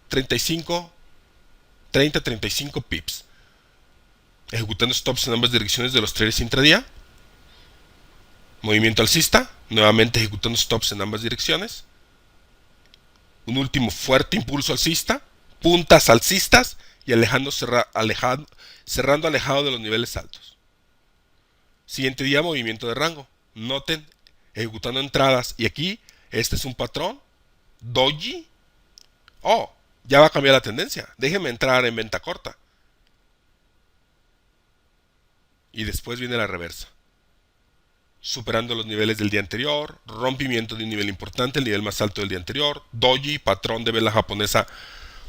S1: 30-35 pips. Ejecutando stops en ambas direcciones de los traders intradía. Movimiento alcista, nuevamente ejecutando stops en ambas direcciones. Un último fuerte impulso alcista, puntas alcistas y cerrando alejado de los niveles altos. Siguiente día, movimiento de rango. Noten, ejecutando entradas y aquí, este es un patrón. Doji. Oh, ya va a cambiar la tendencia. Déjenme entrar en venta corta. Y después viene la reversa. Superando los niveles del día anterior, rompimiento de un nivel importante, el nivel más alto del día anterior, doji, patrón de vela japonesa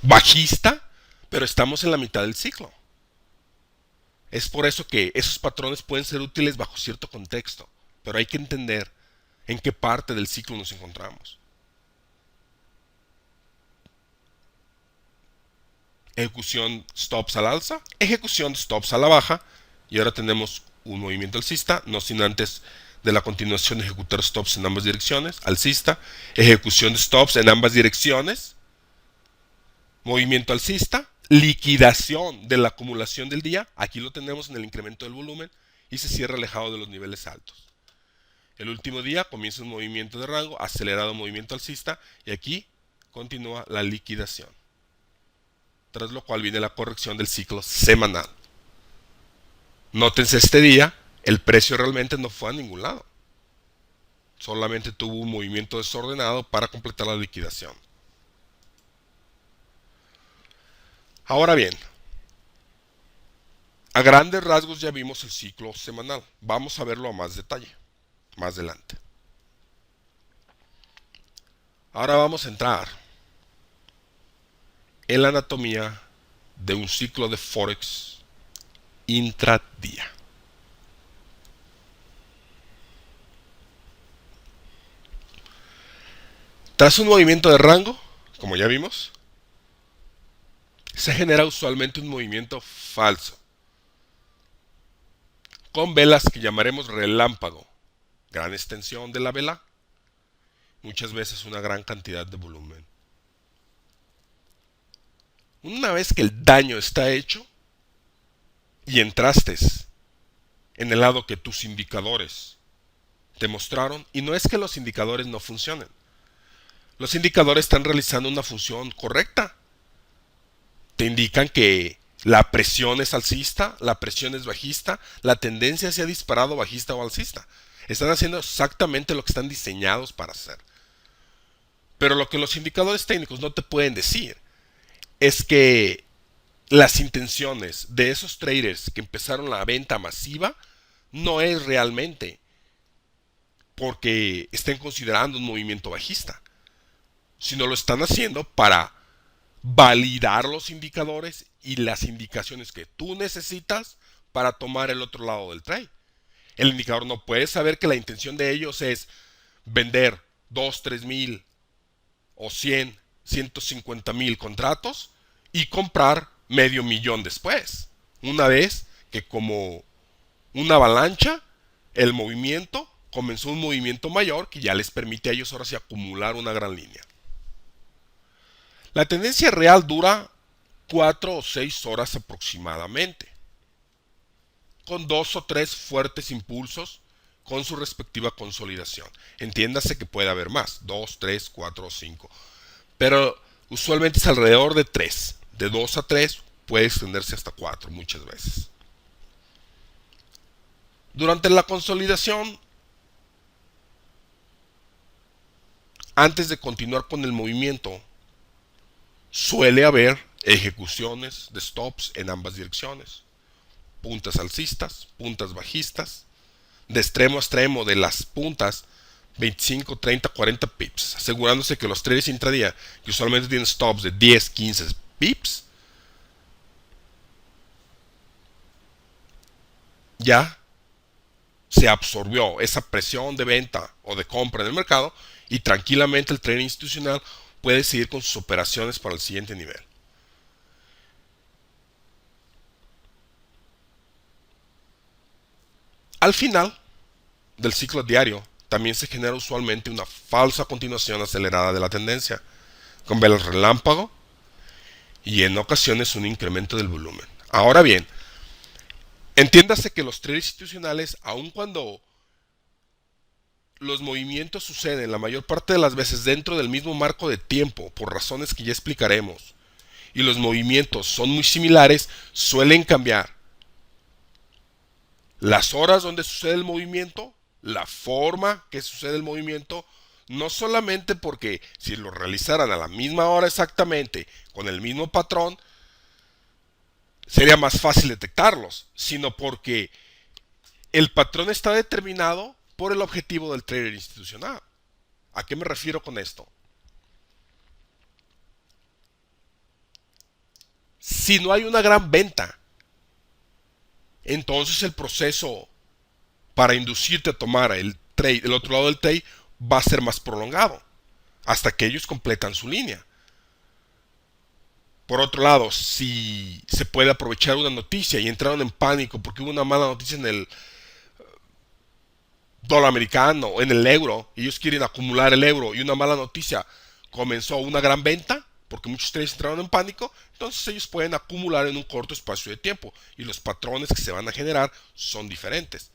S1: bajista, pero estamos en la mitad del ciclo. Es por eso que esos patrones pueden ser útiles bajo cierto contexto, pero hay que entender en qué parte del ciclo nos encontramos. Ejecución stops al alza, ejecución stops a la baja, y ahora tenemos un movimiento alcista, no sin antes de la continuación ejecutar stops en ambas direcciones, alcista, ejecución de stops en ambas direcciones, movimiento alcista, liquidación de la acumulación del día, aquí lo tenemos en el incremento del volumen y se cierra alejado de los niveles altos. El último día comienza un movimiento de rango, acelerado movimiento alcista y aquí continúa la liquidación. Tras lo cual viene la corrección del ciclo semanal. Nótense este día, el precio realmente no fue a ningún lado. Solamente tuvo un movimiento desordenado para completar la liquidación. Ahora bien, a grandes rasgos ya vimos el ciclo semanal. Vamos a verlo a más detalle, más adelante. Ahora vamos a entrar en la anatomía de un ciclo de Forex intradía. Tras un movimiento de rango, como ya vimos, se genera usualmente un movimiento falso, con velas que llamaremos relámpago, gran extensión de la vela, muchas veces una gran cantidad de volumen. Una vez que el daño está hecho y entraste en el lado que tus indicadores te mostraron, y no es que los indicadores no funcionen, los indicadores están realizando una función correcta. Te indican que la presión es alcista, la presión es bajista, la tendencia se ha disparado bajista o alcista. Están haciendo exactamente lo que están diseñados para hacer. Pero lo que los indicadores técnicos no te pueden decir es que las intenciones de esos traders que empezaron la venta masiva no es realmente porque estén considerando un movimiento bajista, sino lo están haciendo para validar los indicadores y las indicaciones que tú necesitas para tomar el otro lado del trade. El indicador no puede saber que la intención de ellos es vender 2, 3 mil o 100, 150 mil contratos y comprar medio millón después. Una vez que como una avalancha, el movimiento comenzó un movimiento mayor que ya les permite a ellos ahora sí acumular una gran línea. La tendencia real dura 4 o 6 horas aproximadamente, con 2 o 3 fuertes impulsos con su respectiva consolidación. Entiéndase que puede haber más, 2, 3, 4 o 5, pero usualmente es alrededor de 3. De 2 a 3 puede extenderse hasta 4 muchas veces. Durante la consolidación, antes de continuar con el movimiento, suele haber ejecuciones de stops en ambas direcciones. Puntas alcistas, puntas bajistas, de extremo a extremo de las puntas 25, 30, 40 pips, asegurándose que los traders intradía, que usualmente tienen stops de 10, 15 pips, ya se absorbió esa presión de venta o de compra en el mercado y tranquilamente el trader institucional puede seguir con sus operaciones para el siguiente nivel. Al final del ciclo diario también se genera usualmente una falsa continuación acelerada de la tendencia, con velas relámpago y en ocasiones un incremento del volumen. Ahora bien, entiéndase que los traders institucionales, aun cuando los movimientos suceden la mayor parte de las veces dentro del mismo marco de tiempo, por razones que ya explicaremos, y los movimientos son muy similares, suelen cambiar las horas donde sucede el movimiento, la forma que sucede el movimiento, no solamente porque si lo realizaran a la misma hora exactamente, con el mismo patrón, sería más fácil detectarlos, sino porque el patrón está determinado por el objetivo del trader institucional. ¿A qué me refiero con esto? Si no hay una gran venta, entonces el proceso para inducirte a tomar el trade, el otro lado del trade, va a ser más prolongado, hasta que ellos completan su línea. Por otro lado, si se puede aprovechar una noticia y entraron en pánico porque hubo una mala noticia en el dólar americano o en el euro, y ellos quieren acumular el euro y una mala noticia comenzó una gran venta, porque muchos traders entraron en pánico, entonces ellos pueden acumular en un corto espacio de tiempo y los patrones que se van a generar son diferentes.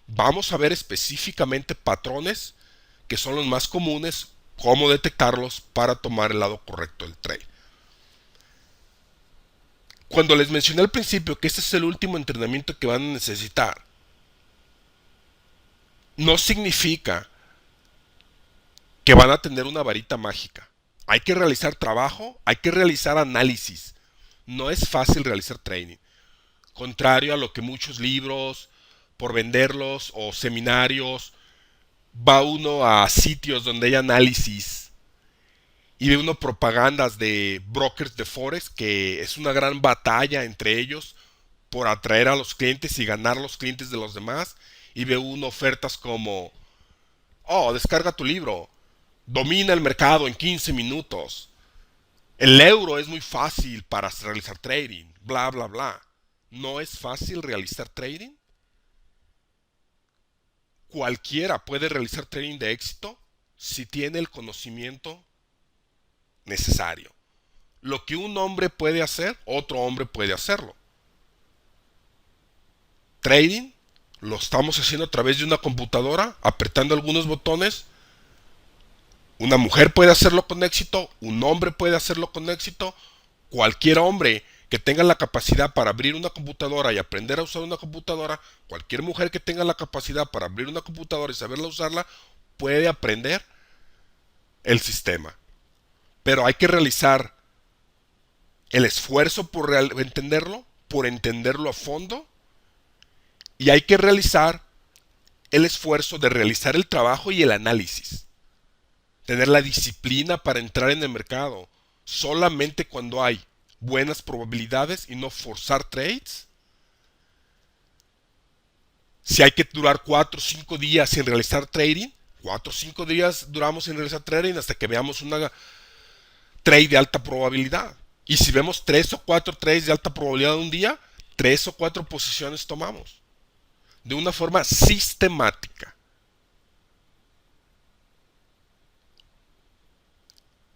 S1: Vamos a ver específicamente patrones que son los más comunes, cómo detectarlos para tomar el lado correcto del trade. Cuando les mencioné al principio que este es el último entrenamiento que van a necesitar, no significa que van a tener una varita mágica. Hay que realizar trabajo, hay que realizar análisis. No es fácil realizar trading. Contrario a lo que muchos libros, por venderlos o seminarios, va uno a sitios donde hay análisis y ve uno propagandas de brokers de Forex, que es una gran batalla entre ellos por atraer a los clientes y ganar los clientes de los demás, y ve uno ofertas como: oh, descarga tu libro, domina el mercado en 15 minutos, el euro es muy fácil para realizar trading, bla bla bla. ¿No es fácil realizar trading? Cualquiera puede realizar trading de éxito si tiene el conocimiento necesario. Lo que un hombre puede hacer, otro hombre puede hacerlo. Trading lo estamos haciendo a través de una computadora, apretando algunos botones. Una mujer puede hacerlo con éxito, un hombre puede hacerlo con éxito. Cualquier hombre que tenga la capacidad para abrir una computadora y aprender a usar una computadora, cualquier mujer que tenga la capacidad para abrir una computadora y saberla usarla, puede aprender el sistema. Pero hay que realizar el esfuerzo por entenderlo a fondo, y hay que realizar el esfuerzo de realizar el trabajo y el análisis. Tener la disciplina para entrar en el mercado solamente cuando hay buenas probabilidades y no forzar trades. Si hay que durar 4 o 5 días sin realizar trading, 4 o 5 días duramos sin realizar trading hasta que veamos una trade de alta probabilidad. Y si vemos 3 o 4 trades de alta probabilidad un día, 3 o 4 posiciones tomamos. De una forma sistemática.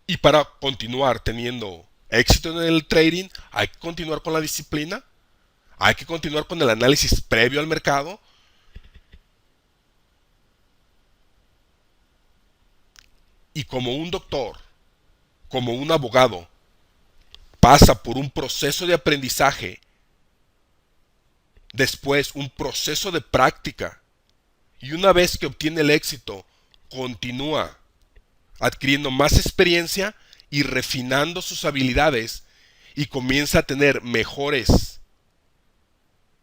S1: Y para continuar teniendo éxito en el trading, hay que continuar con la disciplina, hay que continuar con el análisis previo al mercado. Y como un doctor, como un abogado, pasa por un proceso de aprendizaje, después un proceso de práctica, y una vez que obtiene el éxito, continúa adquiriendo más experiencia y refinando sus habilidades y comienza a tener mejores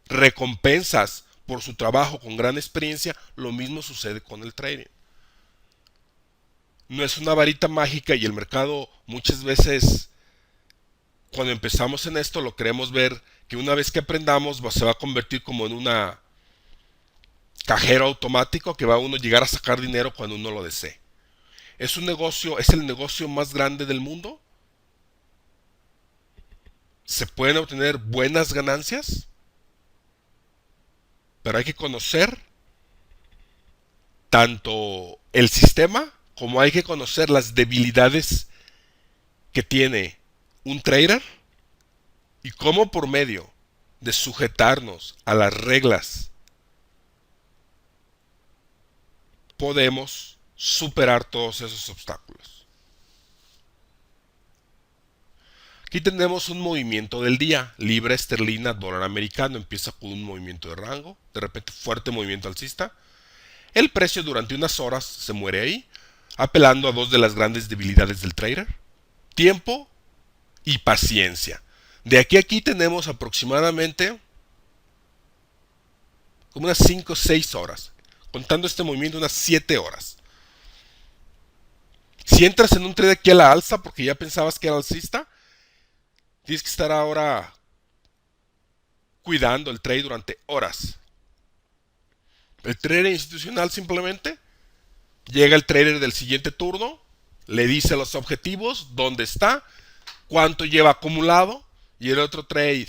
S1: recompensas por su trabajo con gran experiencia, lo mismo sucede con el trading. No es una varita mágica y el mercado muchas veces cuando empezamos en esto lo queremos ver que una vez que aprendamos se va a convertir como en una cajero automático que va a uno llegar a sacar dinero cuando uno lo desee. Es un negocio, es el negocio más grande del mundo. Se pueden obtener buenas ganancias, pero hay que conocer tanto el sistema como hay que conocer las debilidades que tiene un trader y cómo por medio de sujetarnos a las reglas podemos superar todos esos obstáculos. Aquí tenemos un movimiento del día, libra esterlina, dólar americano, empieza con un movimiento de rango, de repente fuerte movimiento alcista. El precio durante unas horas se muere ahí, apelando a dos de las grandes debilidades del trader, tiempo y paciencia. De aquí a aquí tenemos aproximadamente como unas 5 o 6 horas, contando este movimiento unas 7 horas. Si entras en un trade aquí a la alza porque ya pensabas que era alcista, tienes que estar ahora cuidando el trade durante horas. El trader institucional simplemente llega el trader del siguiente turno, le dice los objetivos, dónde está, cuánto lleva acumulado, y el otro trade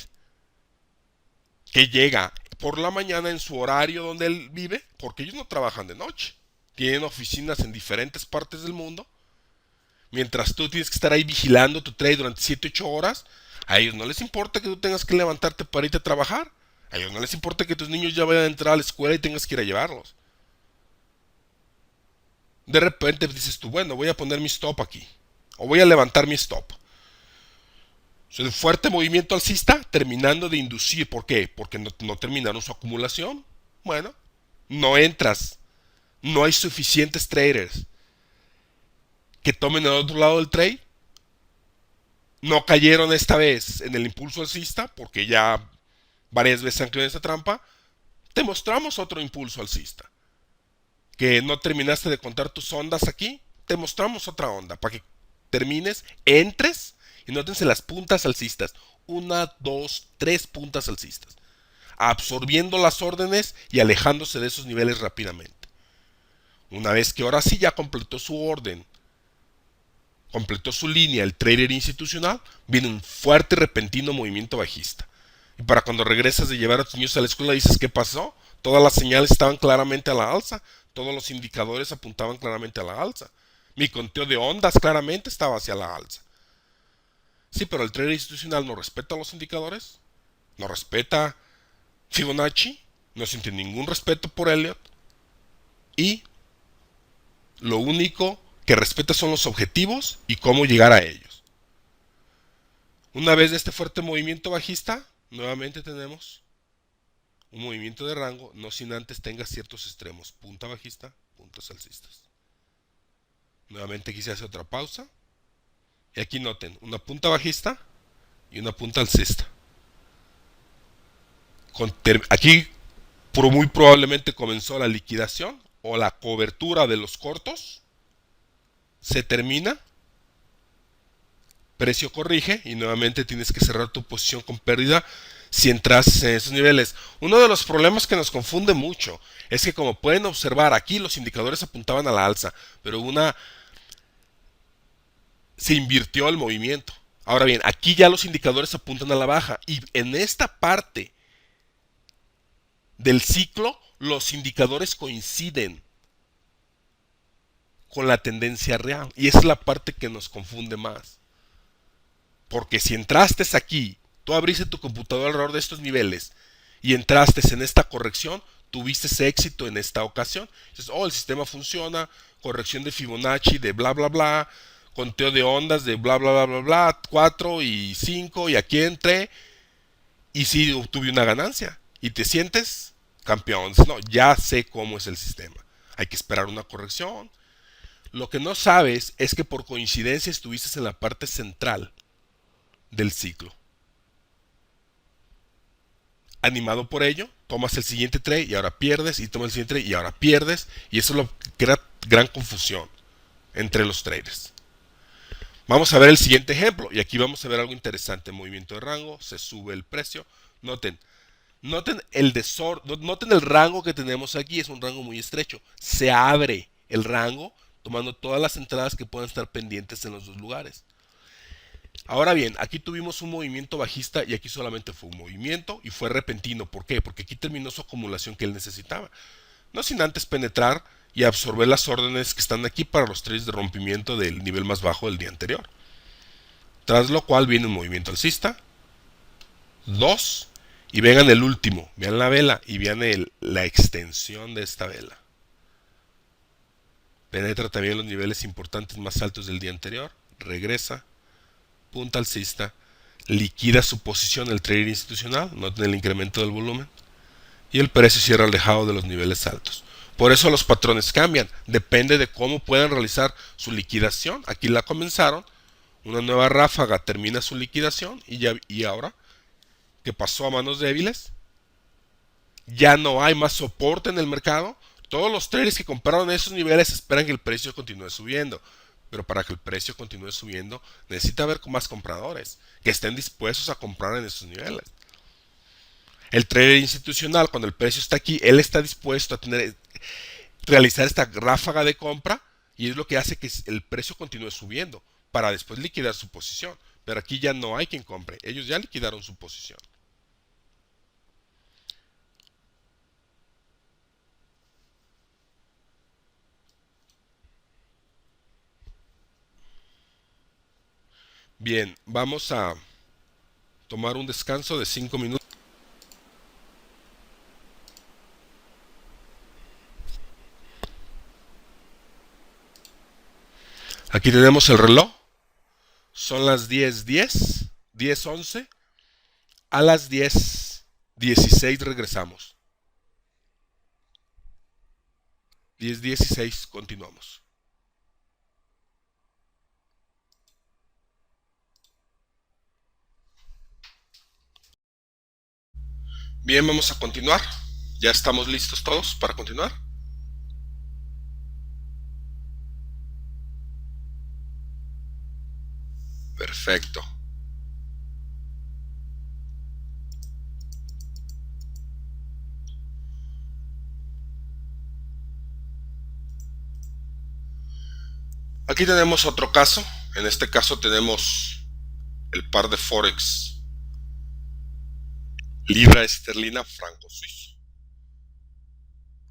S1: que llega por la mañana en su horario donde él vive, porque ellos no trabajan de noche, tienen oficinas en diferentes partes del mundo, mientras tú tienes que estar ahí vigilando tu trade durante 7 8 horas. A ellos no les importa que tú tengas que levantarte para irte a trabajar, a ellos no les importa que tus niños ya vayan a entrar a la escuela y tengas que ir a llevarlos. De repente dices tú, bueno, voy a poner mi stop aquí, o voy a levantar mi stop. El fuerte movimiento alcista terminando de inducir. ¿Por qué? Porque no terminaron su acumulación. Bueno, no entras. No hay suficientes traders que tomen el otro lado del trade. No cayeron esta vez en el impulso alcista porque ya varias veces han caído en esta trampa. Te mostramos otro impulso alcista. Que no terminaste de contar tus ondas aquí. Te mostramos otra onda para que termines, entres. Y nótense las puntas alcistas. 1, 2, 3 puntas alcistas. Absorbiendo las órdenes y alejándose de esos niveles rápidamente. Una vez que ahora sí ya completó su orden, completó su línea el trader institucional, viene un fuerte y repentino movimiento bajista. Y para cuando regresas de llevar a tus niños a la escuela dices, ¿qué pasó? Todas las señales estaban claramente a la alza. Todos los indicadores apuntaban claramente a la alza. Mi conteo de ondas claramente estaba hacia la alza. Sí, pero el trader institucional no respeta los indicadores, no respeta Fibonacci, no siente ningún respeto por Elliott y lo único que respeta son los objetivos y cómo llegar a ellos. Una vez de este fuerte movimiento bajista, nuevamente tenemos un movimiento de rango, no sin antes tenga ciertos extremos, punta bajista, puntas alcistas. Nuevamente aquí se hace otra pausa. Y aquí noten, una punta bajista y una punta alcista. Aquí muy probablemente comenzó la liquidación o la cobertura de los cortos. Se termina. Precio corrige y nuevamente tienes que cerrar tu posición con pérdida si entrases en esos niveles. Uno de los problemas que nos confunde mucho es que, como pueden observar, aquí los indicadores apuntaban a la alza, pero se invirtió el movimiento. Ahora bien, aquí ya los indicadores apuntan a la baja y en esta parte del ciclo los indicadores coinciden con la tendencia real y esa es la parte que nos confunde más. Porque si entraste aquí, tú abriste tu computadora alrededor de estos niveles y entraste en esta corrección, tuviste ese éxito en esta ocasión. Entonces, oh, el sistema funciona, corrección de Fibonacci de bla bla bla, conteo de ondas de bla bla bla bla bla, 4 y 5 y aquí entré y sí obtuve una ganancia. Y te sientes campeón. No, ya sé cómo es el sistema. Hay que esperar una corrección. Lo que no sabes es que por coincidencia estuviste en la parte central del ciclo. Animado por ello, tomas el siguiente trade y ahora pierdes, y tomas el siguiente trade y ahora pierdes, y eso es lo que crea gran confusión entre los traders. Vamos a ver el siguiente ejemplo, y aquí vamos a ver algo interesante: movimiento de rango, se sube el precio. Noten el desorden, noten el rango que tenemos aquí, es un rango muy estrecho. Se abre el rango tomando todas las entradas que puedan estar pendientes en los dos lugares. Ahora bien, aquí tuvimos un movimiento bajista y aquí solamente fue un movimiento y fue repentino. ¿Por qué? Porque aquí terminó su acumulación que él necesitaba. No sin antes penetrar y absorber las órdenes que están aquí para los trades de rompimiento del nivel más bajo del día anterior. Tras lo cual viene un movimiento alcista, 2, y vean el último, vean la vela y vean la extensión de esta vela. Penetra también los niveles importantes más altos del día anterior, regresa, punta alcista, liquida su posición el trader institucional, noten el incremento del volumen, y el precio cierra alejado de los niveles altos. Por eso los patrones cambian, depende de cómo puedan realizar su liquidación. Aquí la comenzaron, una nueva ráfaga termina su liquidación y ahora que pasó a manos débiles, ya no hay más soporte en el mercado. Todos los traders que compraron esos niveles esperan que el precio continúe subiendo. Pero para que el precio continúe subiendo, necesita haber más compradores que estén dispuestos a comprar en esos niveles. El trader institucional, cuando el precio está aquí, él está dispuesto a realizar esta ráfaga de compra y es lo que hace que el precio continúe subiendo para después liquidar su posición. Pero aquí ya no hay quien compre, ellos ya liquidaron su posición. Bien, vamos a tomar un descanso de 5 minutos. Aquí tenemos el reloj. Son las 10:10, 10:11. A las 10:16 regresamos. 10:16 continuamos. Bien, vamos a continuar. ¿Ya estamos listos todos para continuar? Perfecto. Aquí tenemos otro caso. En este caso tenemos el par de Forex libra esterlina franco suizo.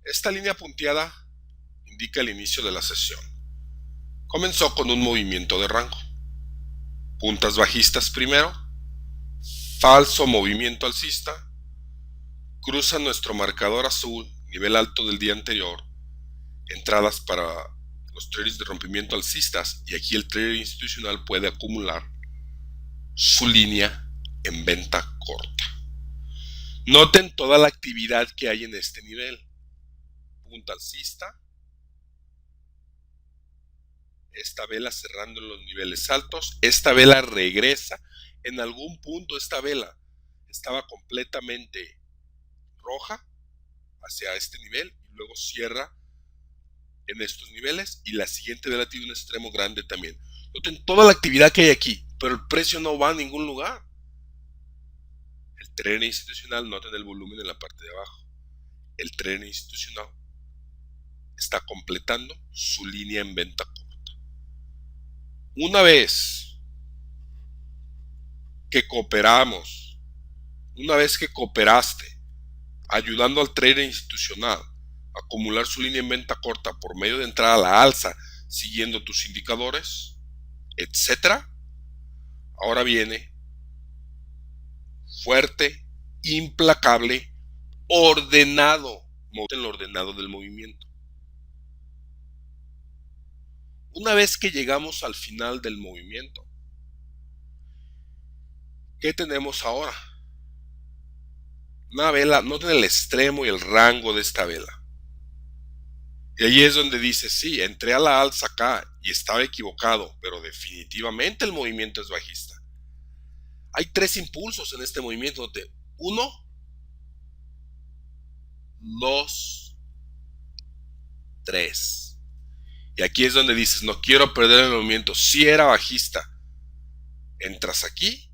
S1: Esta línea punteada indica el inicio de la sesión. Comenzó con un movimiento de rango. Puntas bajistas primero, falso movimiento alcista, cruza nuestro marcador azul, nivel alto del día anterior, entradas para los traders de rompimiento alcistas y aquí el trader institucional puede acumular su línea en venta corta. Noten toda la actividad que hay en este nivel. Punta alcista, esta vela cerrando en los niveles altos, esta vela regresa. En algún punto esta vela estaba completamente roja hacia este nivel y luego cierra en estos niveles y la siguiente vela tiene un extremo grande también. Noten toda la actividad que hay aquí, pero el precio no va a ningún lugar. Trader institucional, noten el volumen en la parte de abajo. El trader institucional está completando su línea en venta corta. Una vez que cooperamos, una vez que cooperaste, ayudando al trader institucional a acumular su línea en venta corta por medio de entrar a la alza, siguiendo tus indicadores, etcétera, ahora viene fuerte, implacable, ordenado, en lo ordenado del movimiento. Una vez que llegamos al final del movimiento, ¿qué tenemos ahora? Una vela, noten el extremo y el rango de esta vela. Y ahí es donde dice, sí, entré a la alza acá y estaba equivocado, pero definitivamente el movimiento es bajista. Hay tres impulsos en este movimiento. Uno, dos, tres. Y aquí es donde dices, no quiero perder el movimiento. Si era bajista, entras aquí.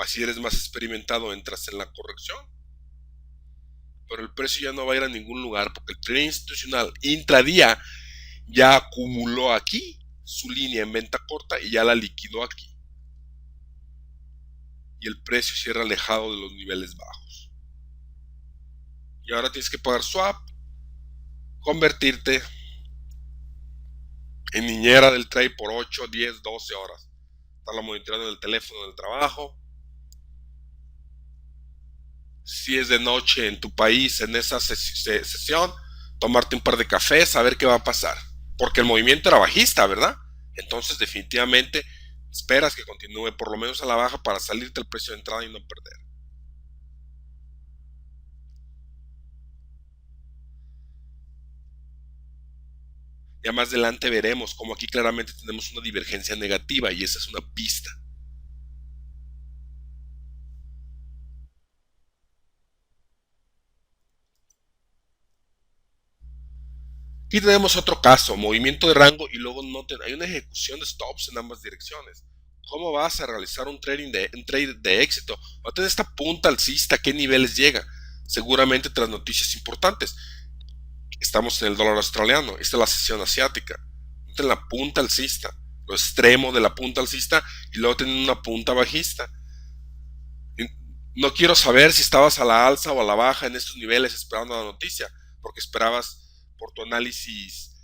S1: Si eres más experimentado, entras en la corrección. Pero el precio ya no va a ir a ningún lugar porque el trader institucional intradía ya acumuló aquí su línea en venta corta y ya la liquidó aquí. Y el precio cierra alejado de los niveles bajos. Y ahora tienes que pagar swap, convertirte en niñera del trade por 8, 10, 12 horas. Estarla monitoreando en el teléfono del trabajo. Si es de noche en tu país, en esa sesión, tomarte un par de cafés, saber qué va a pasar. Porque el movimiento era bajista, ¿verdad? Entonces definitivamente esperas que continúe por lo menos a la baja para salirte el precio de entrada y no perder. Ya más adelante veremos cómo aquí claramente tenemos una divergencia negativa y esa es una pista. Aquí tenemos otro caso, movimiento de rango y luego noten, hay una ejecución de stops en ambas direcciones. ¿Cómo vas a realizar un trade de éxito? Va a tener esta punta alcista, ¿a qué niveles llega? Seguramente tras noticias importantes. Estamos en el dólar australiano, esta es la sesión asiática. Noten la punta alcista, lo extremo de la punta alcista y luego tienen una punta bajista. No quiero saber si estabas a la alza o a la baja en estos niveles esperando la noticia, porque esperabas por tu análisis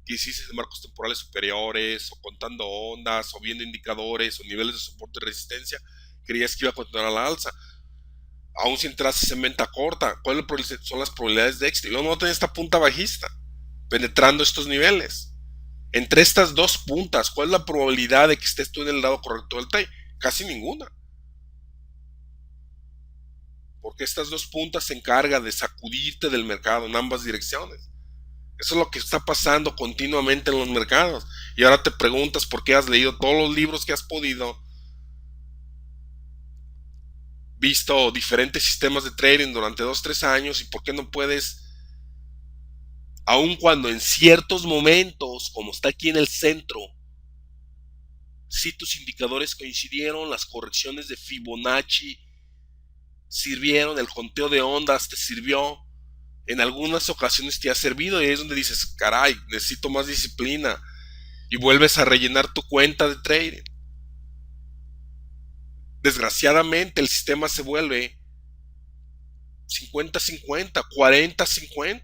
S1: que hiciste en marcos temporales superiores, o contando ondas, o viendo indicadores, o niveles de soporte y resistencia, creías que iba a continuar a la alza. Aún si entraste en venta corta, ¿cuáles son las probabilidades de éxito? Y luego no tenés esta punta bajista, penetrando estos niveles. Entre estas dos puntas, ¿cuál es la probabilidad de que estés tú en el lado correcto del trade? Casi ninguna. Porque estas dos puntas se encargan de sacudirte del mercado en ambas direcciones. Eso es lo que está pasando continuamente en los mercados. Y ahora te preguntas por qué has leído todos los libros que has podido, visto diferentes sistemas de trading durante 2, 3 años y por qué no puedes, aun cuando en ciertos momentos, como está aquí en el centro, si tus indicadores coincidieron, las correcciones de Fibonacci sirvieron, el conteo de ondas te sirvió, en algunas ocasiones te ha servido y es donde dices, caray, necesito más disciplina y vuelves a rellenar tu cuenta de trading. Desgraciadamente el sistema se vuelve 50-50, 40-50,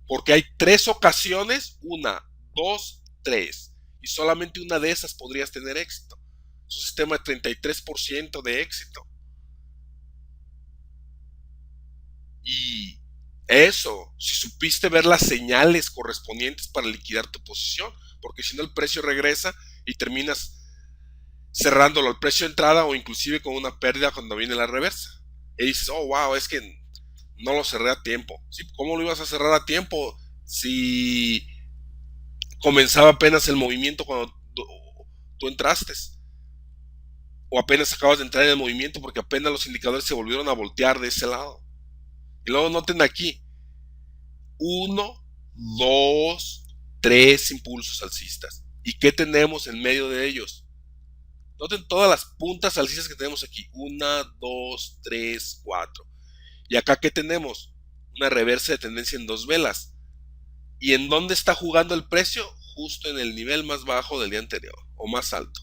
S1: porque hay 3 ocasiones, 1, 2, 3, y solamente una de esas podrías tener éxito. Es un sistema de 33% de éxito. Y eso, si supiste ver las señales correspondientes para liquidar tu posición, porque si no el precio regresa y terminas cerrándolo al precio de entrada o inclusive con una pérdida cuando viene la reversa. Y dices, oh wow, es que no lo cerré a tiempo. ¿Cómo lo ibas a cerrar a tiempo si comenzaba apenas el movimiento cuando tú entraste? O apenas acabas de entrar en el movimiento porque apenas los indicadores se volvieron a voltear de ese lado. Y luego noten aquí, 1, 2, 3 impulsos alcistas. ¿Y qué tenemos en medio de ellos? Noten todas las puntas alcistas que tenemos aquí. 1, 2, 3, 4. Y acá, ¿qué tenemos? Una reversa de tendencia en 2 velas. ¿Y en dónde está jugando el precio? Justo en el nivel más bajo del día anterior, o más alto.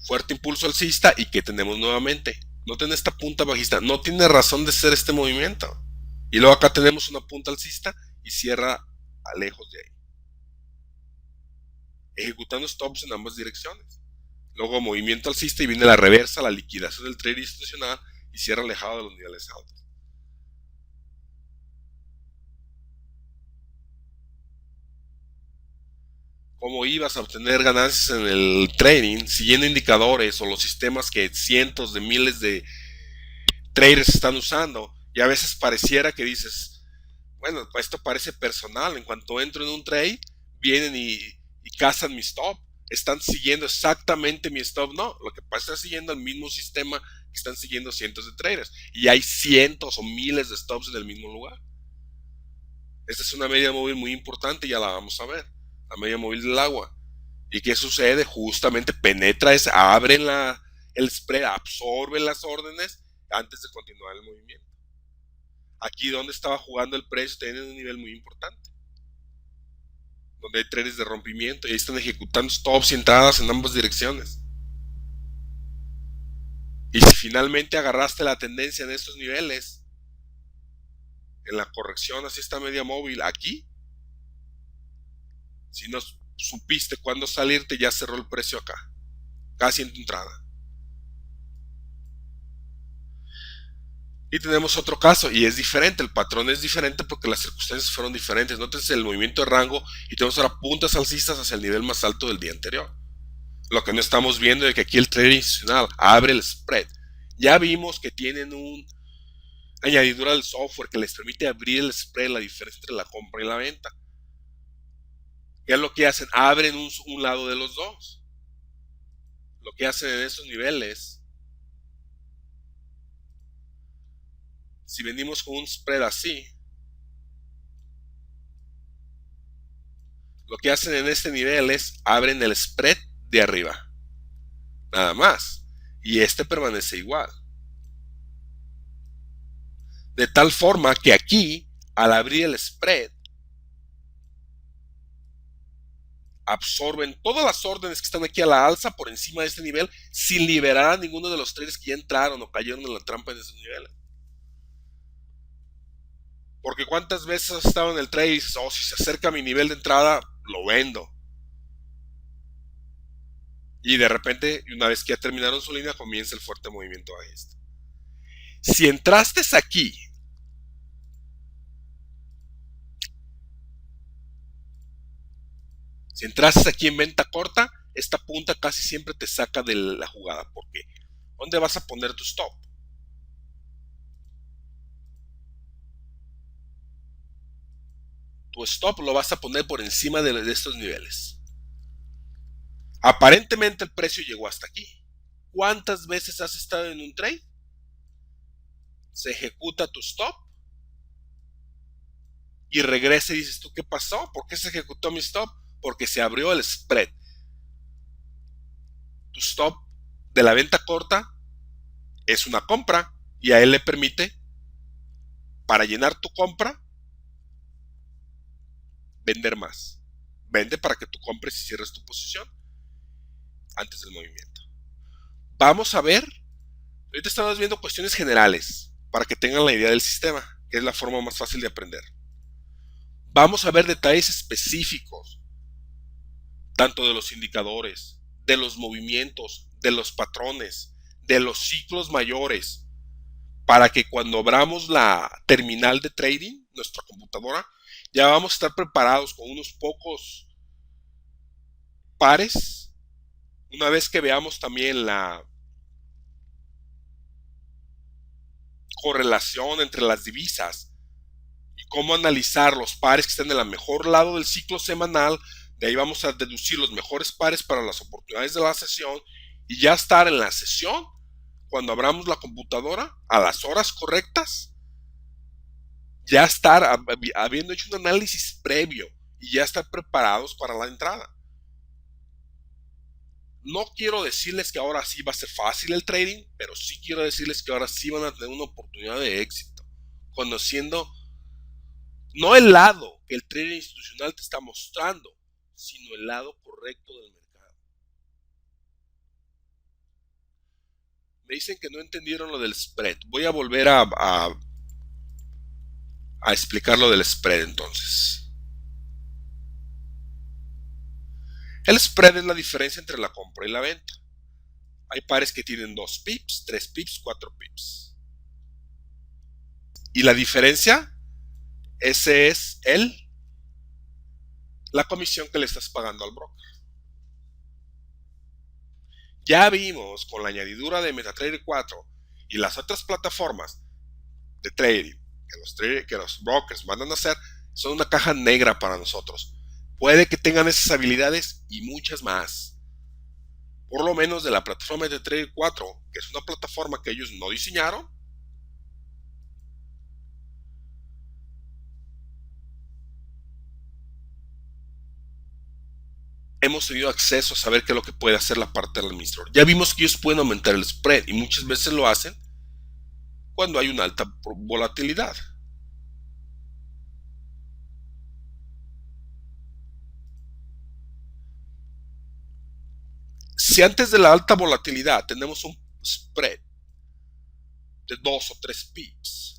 S1: Fuerte impulso alcista, y ¿qué tenemos nuevamente? Noten esta punta bajista. No tiene razón de ser este movimiento. Y luego acá tenemos una punta alcista y cierra a lejos de ahí, ejecutando stops en ambas direcciones. Luego movimiento alcista y viene la reversa, la liquidación del trade institucional, y cierra alejado de los niveles altos. ¿Cómo ibas a obtener ganancias en el trading siguiendo indicadores o los sistemas que cientos de miles de traders están usando? Y a veces pareciera que dices, bueno, pues esto parece personal. En cuanto entro en un trade, vienen y cazan mi stop. Están siguiendo exactamente mi stop. No, lo que pasa es que están siguiendo el mismo sistema que están siguiendo cientos de traders. Y hay cientos o miles de stops en el mismo lugar. Esta es una media móvil muy importante, ya la vamos a ver. La media móvil del agua. ¿Y qué sucede? Justamente penetra, abre el spread, absorbe las órdenes antes de continuar el movimiento. Aquí donde estaba jugando el precio tiene un nivel muy importante, donde hay trenes de rompimiento y ahí están ejecutando stops y entradas en ambas direcciones. Y si finalmente agarraste la tendencia en estos niveles, en la corrección hacia esta media móvil aquí, si no supiste cuándo salirte, ya cerró el precio acá, casi en tu entrada. Y tenemos otro caso, y es diferente, el patrón es diferente porque las circunstancias fueron diferentes. Nótense el movimiento de rango y tenemos ahora puntas alcistas hacia el nivel más alto del día anterior. Lo que no estamos viendo es que aquí el trader institucional abre el spread. Ya vimos que tienen una añadidura del software que les permite abrir el spread, la diferencia entre la compra y la venta. ¿Qué es lo que hacen? Abren un lado de los dos. Lo que hacen en estos niveles, si venimos con un spread así, lo que hacen en este nivel es abren el spread de arriba, nada más, y este permanece igual, de tal forma que aquí, al abrir el spread, absorben todas las órdenes que están aquí a la alza por encima de este nivel sin liberar a ninguno de los traders que ya entraron o cayeron en la trampa en esos niveles. Porque cuántas veces has estado en el trade y dices, oh, si se acerca a mi nivel de entrada, lo vendo. Y de repente, una vez que ya terminaron su línea, comienza el fuerte movimiento bajista. Si entraste aquí, si entraste aquí en venta corta, esta punta casi siempre te saca de la jugada. ¿Por qué? ¿Dónde vas a poner tu stop? Tu stop lo vas a poner por encima de estos niveles. Aparentemente el precio llegó hasta aquí. ¿Cuántas veces has estado en un trade? Se ejecuta tu stop y regresa y dices, ¿tú qué pasó? ¿Por qué se ejecutó mi stop? Porque se abrió el spread. Tu stop de la venta corta es una compra y a él le permite, para llenar tu compra, vender más. Vende para que tú compres y cierres tu posición antes del movimiento. Vamos a ver, ahorita estamos viendo cuestiones generales para que tengan la idea del sistema, que es la forma más fácil de aprender. Vamos a ver detalles específicos, tanto de los indicadores, de los movimientos, de los patrones, de los ciclos mayores, para que cuando abramos la terminal de trading, nuestra computadora, ya vamos a estar preparados con unos pocos pares. Una vez que veamos también la correlación entre las divisas y cómo analizar los pares que estén en el mejor lado del ciclo semanal, de ahí vamos a deducir los mejores pares para las oportunidades de la sesión y ya estar en la sesión, cuando abramos la computadora, a las horas correctas, ya estar habiendo hecho un análisis previo y ya estar preparados para la entrada. No quiero decirles que ahora sí va a ser fácil el trading, pero sí quiero decirles que ahora sí van a tener una oportunidad de éxito, conociendo no el lado que el trading institucional te está mostrando, sino el lado correcto del mercado. Me dicen que no entendieron lo del spread. Voy a volver a explicar lo del spread entonces. El spread es la diferencia entre la compra y la venta. Hay pares que tienen 2 pips, 3 pips, 4 pips. Y la diferencia, ese es la comisión que le estás pagando al broker. Ya vimos con la añadidura de MetaTrader 4 y las otras plataformas de trading que los brokers mandan a hacer, son una caja negra para nosotros. Puede que tengan esas habilidades y muchas más. Por lo menos de la plataforma de MetaTrader 4, que es una plataforma que ellos no diseñaron, hemos tenido acceso a saber qué es lo que puede hacer la parte del administrador. Ya vimos que ellos pueden aumentar el spread y muchas veces lo hacen cuando hay una alta volatilidad. Si antes de la alta volatilidad tenemos un spread de 2 o 3 pips,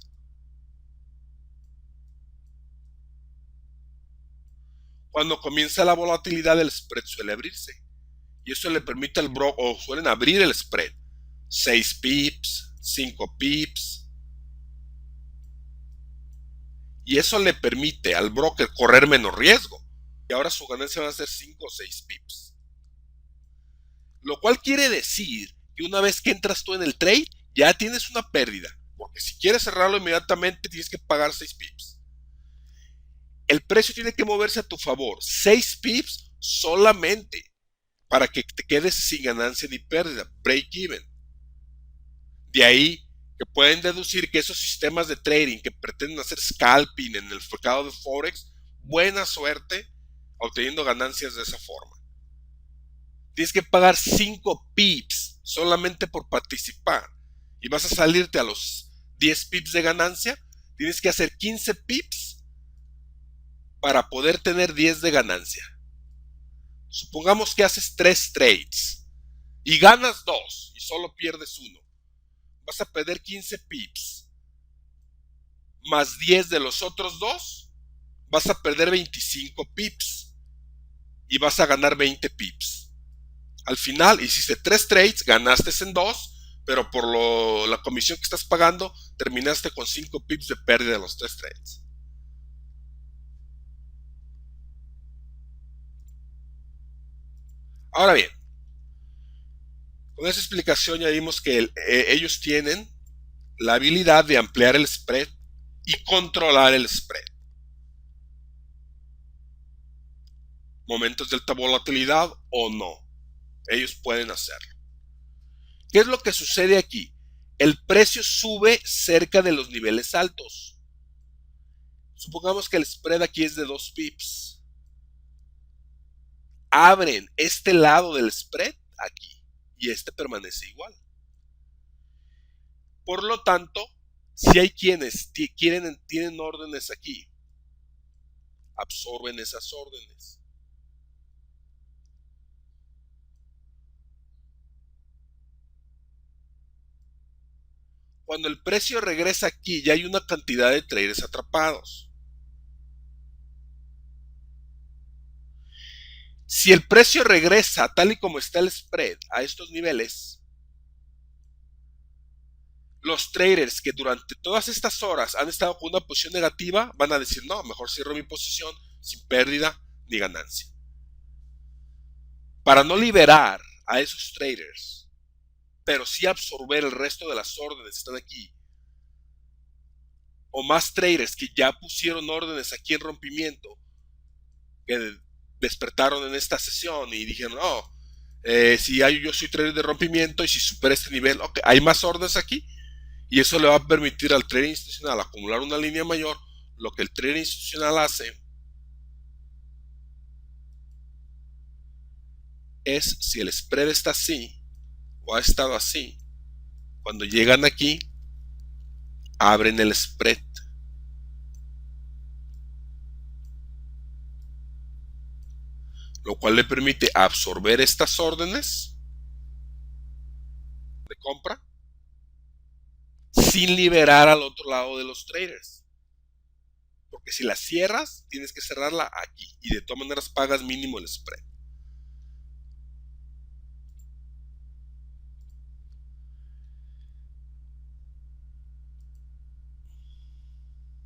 S1: cuando comienza la volatilidad el spread suele abrirse y eso le permite al broker, o suelen abrir el spread 6 pips, 5 pips, y eso le permite al broker correr menos riesgo y ahora su ganancia va a ser 5 o 6 pips, lo cual quiere decir que una vez que entras tú en el trade ya tienes una pérdida, porque si quieres cerrarlo inmediatamente tienes que pagar 6 pips. El precio tiene que moverse a tu favor 6 pips solamente para que te quedes sin ganancia ni pérdida, break even. De ahí que pueden deducir que esos sistemas de trading que pretenden hacer scalping en el mercado de Forex, buena suerte obteniendo ganancias de esa forma. Tienes que pagar 5 pips solamente por participar y vas a salirte a los 10 pips de ganancia. Tienes que hacer 15 pips para poder tener 10 de ganancia. Supongamos que haces 3 trades y ganas 2 y solo pierdes 1. Vas a perder 15 pips más 10 de los otros 2, vas a perder 25 pips y vas a ganar 20 pips. Al final hiciste 3 trades, ganaste en 2, pero por la comisión que estás pagando terminaste con 5 pips de pérdida de los 3 trades. Ahora bien, con esa explicación ya vimos que ellos tienen la habilidad de ampliar el spread y controlar el spread. Momentos de alta volatilidad o no, ellos pueden hacerlo. ¿Qué es lo que sucede aquí? El precio sube cerca de los niveles altos. Supongamos que el spread aquí es de 2 pips. Abren este lado del spread aquí y este permanece igual. Por lo tanto, si hay quienes tienen órdenes aquí, absorben esas órdenes. Cuando el precio regresa aquí, ya hay una cantidad de traders atrapados. Si el precio regresa tal y como está el spread a estos niveles, los traders que durante todas estas horas han estado con una posición negativa van a decir, no, mejor cierro mi posición sin pérdida ni ganancia. Para no liberar a esos traders, pero sí absorber el resto de las órdenes que están aquí, o más traders que ya pusieron órdenes aquí en rompimiento, que despertaron en esta sesión y dijeron, no, si yo soy trader de rompimiento y si supera este nivel, okay, hay más órdenes aquí, y eso le va a permitir al trader institucional acumular una línea mayor. Lo que el trader institucional hace es si el spread está así o ha estado así. Cuando llegan aquí, abren el spread. Lo cual le permite absorber estas órdenes de compra sin liberar al otro lado de los traders. Porque si la cierras, tienes que cerrarla aquí. Y de todas maneras pagas mínimo el spread.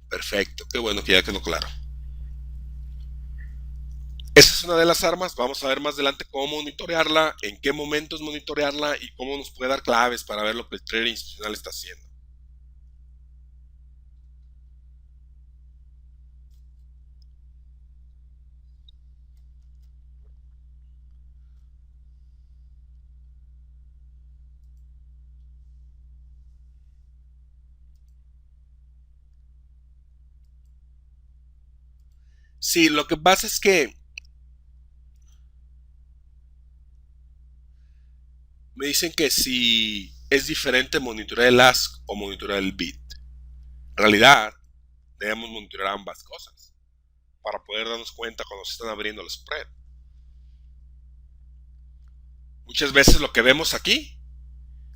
S1: Perfecto, qué bueno que ya quedó claro. Esa es una de las armas. Vamos a ver más adelante cómo monitorearla, en qué momentos monitorearla y cómo nos puede dar claves para ver lo que el trader institucional está haciendo. Sí, lo que pasa es que me dicen que si es diferente monitorear el ask o monitorear el bid. En realidad, debemos monitorear ambas cosas para poder darnos cuenta cuando se están abriendo el spread. Muchas veces lo que vemos aquí,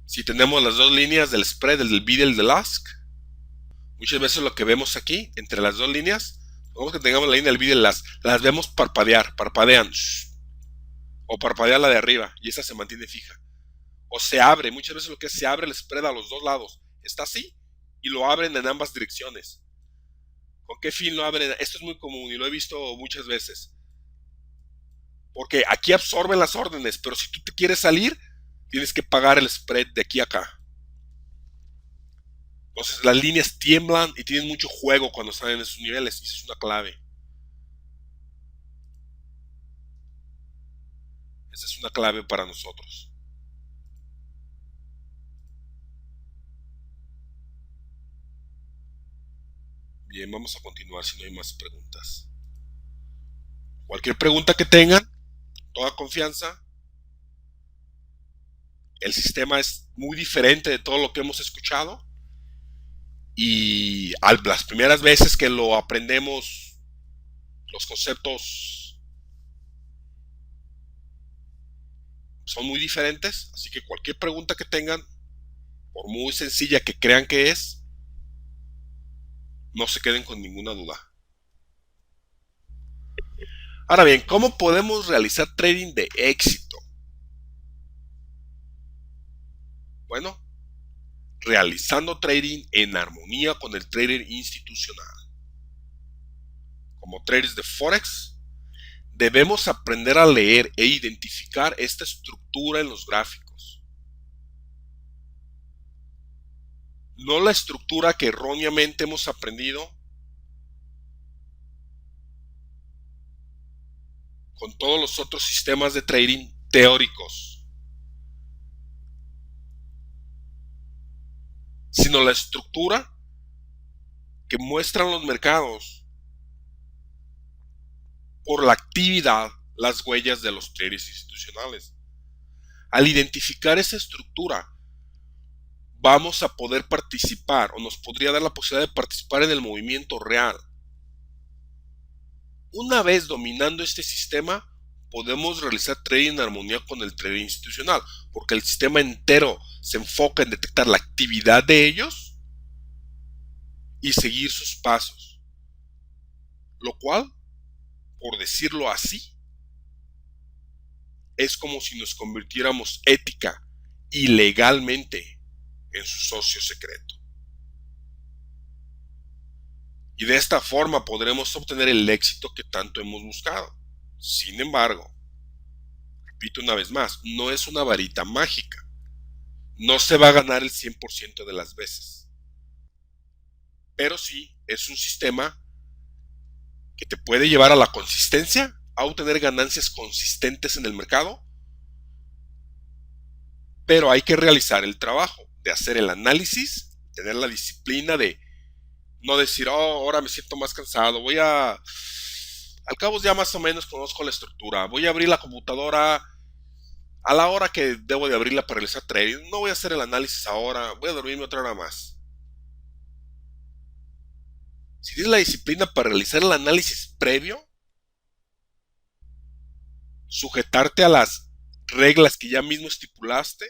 S1: si tenemos las dos líneas del spread, el del bid y el del ask, muchas veces lo que vemos aquí, entre las dos líneas, vamos que tengamos la línea del bid y el ask, las vemos parpadean, o parpadea la de arriba, y esa se mantiene fija. O se abre, muchas veces lo que es, se abre el spread a los dos lados, está así, y lo abren en ambas direcciones. ¿Con qué fin lo abren? Esto es muy común y lo he visto muchas veces. Porque aquí absorben las órdenes, pero si tú te quieres salir, tienes que pagar el spread de aquí a acá. Entonces las líneas tiemblan y tienen mucho juego cuando están en esos niveles, y eso es una clave. Esa es una clave para nosotros. Bien, vamos a continuar si no hay más preguntas. Cualquier pregunta que tengan, toda confianza. El sistema es muy diferente de todo lo que hemos escuchado. Y las primeras veces que lo aprendemos, los conceptos son muy diferentes. Así que cualquier pregunta que tengan, por muy sencilla que crean que es, no se queden con ninguna duda. Ahora bien, ¿cómo podemos realizar trading de éxito? Bueno, realizando trading en armonía con el trader institucional. Como traders de Forex, debemos aprender a leer e identificar esta estructura en los gráficos. No la estructura que erróneamente hemos aprendido con todos los otros sistemas de trading teóricos, sino la estructura que muestran los mercados por la actividad, las huellas de los traders institucionales. Al identificar esa estructura, vamos a poder participar, o nos podría dar la posibilidad de participar en el movimiento real. Una vez dominando este sistema, podemos realizar trading en armonía con el trading institucional, porque el sistema entero se enfoca en detectar la actividad de ellos y seguir sus pasos. Lo cual, por decirlo así, es como si nos convirtiéramos ética y legalmente en su socio secreto. Y de esta forma podremos obtener el éxito que tanto hemos buscado. Sin embargo, repito una vez más, no es una varita mágica. No se va a ganar el 100% de las veces. Pero sí es un sistema que te puede llevar a la consistencia, a obtener ganancias consistentes en el mercado. Pero hay que realizar el trabajo de hacer el análisis, tener la disciplina de no decir, oh, ahora me siento más cansado, al cabo ya más o menos conozco la estructura, voy a abrir la computadora A la hora que debo de abrirla para realizar trading, no voy a hacer el análisis ahora, voy a dormirme otra hora más. Si tienes la disciplina para realizar el análisis previo, sujetarte a las reglas que ya mismo estipulaste,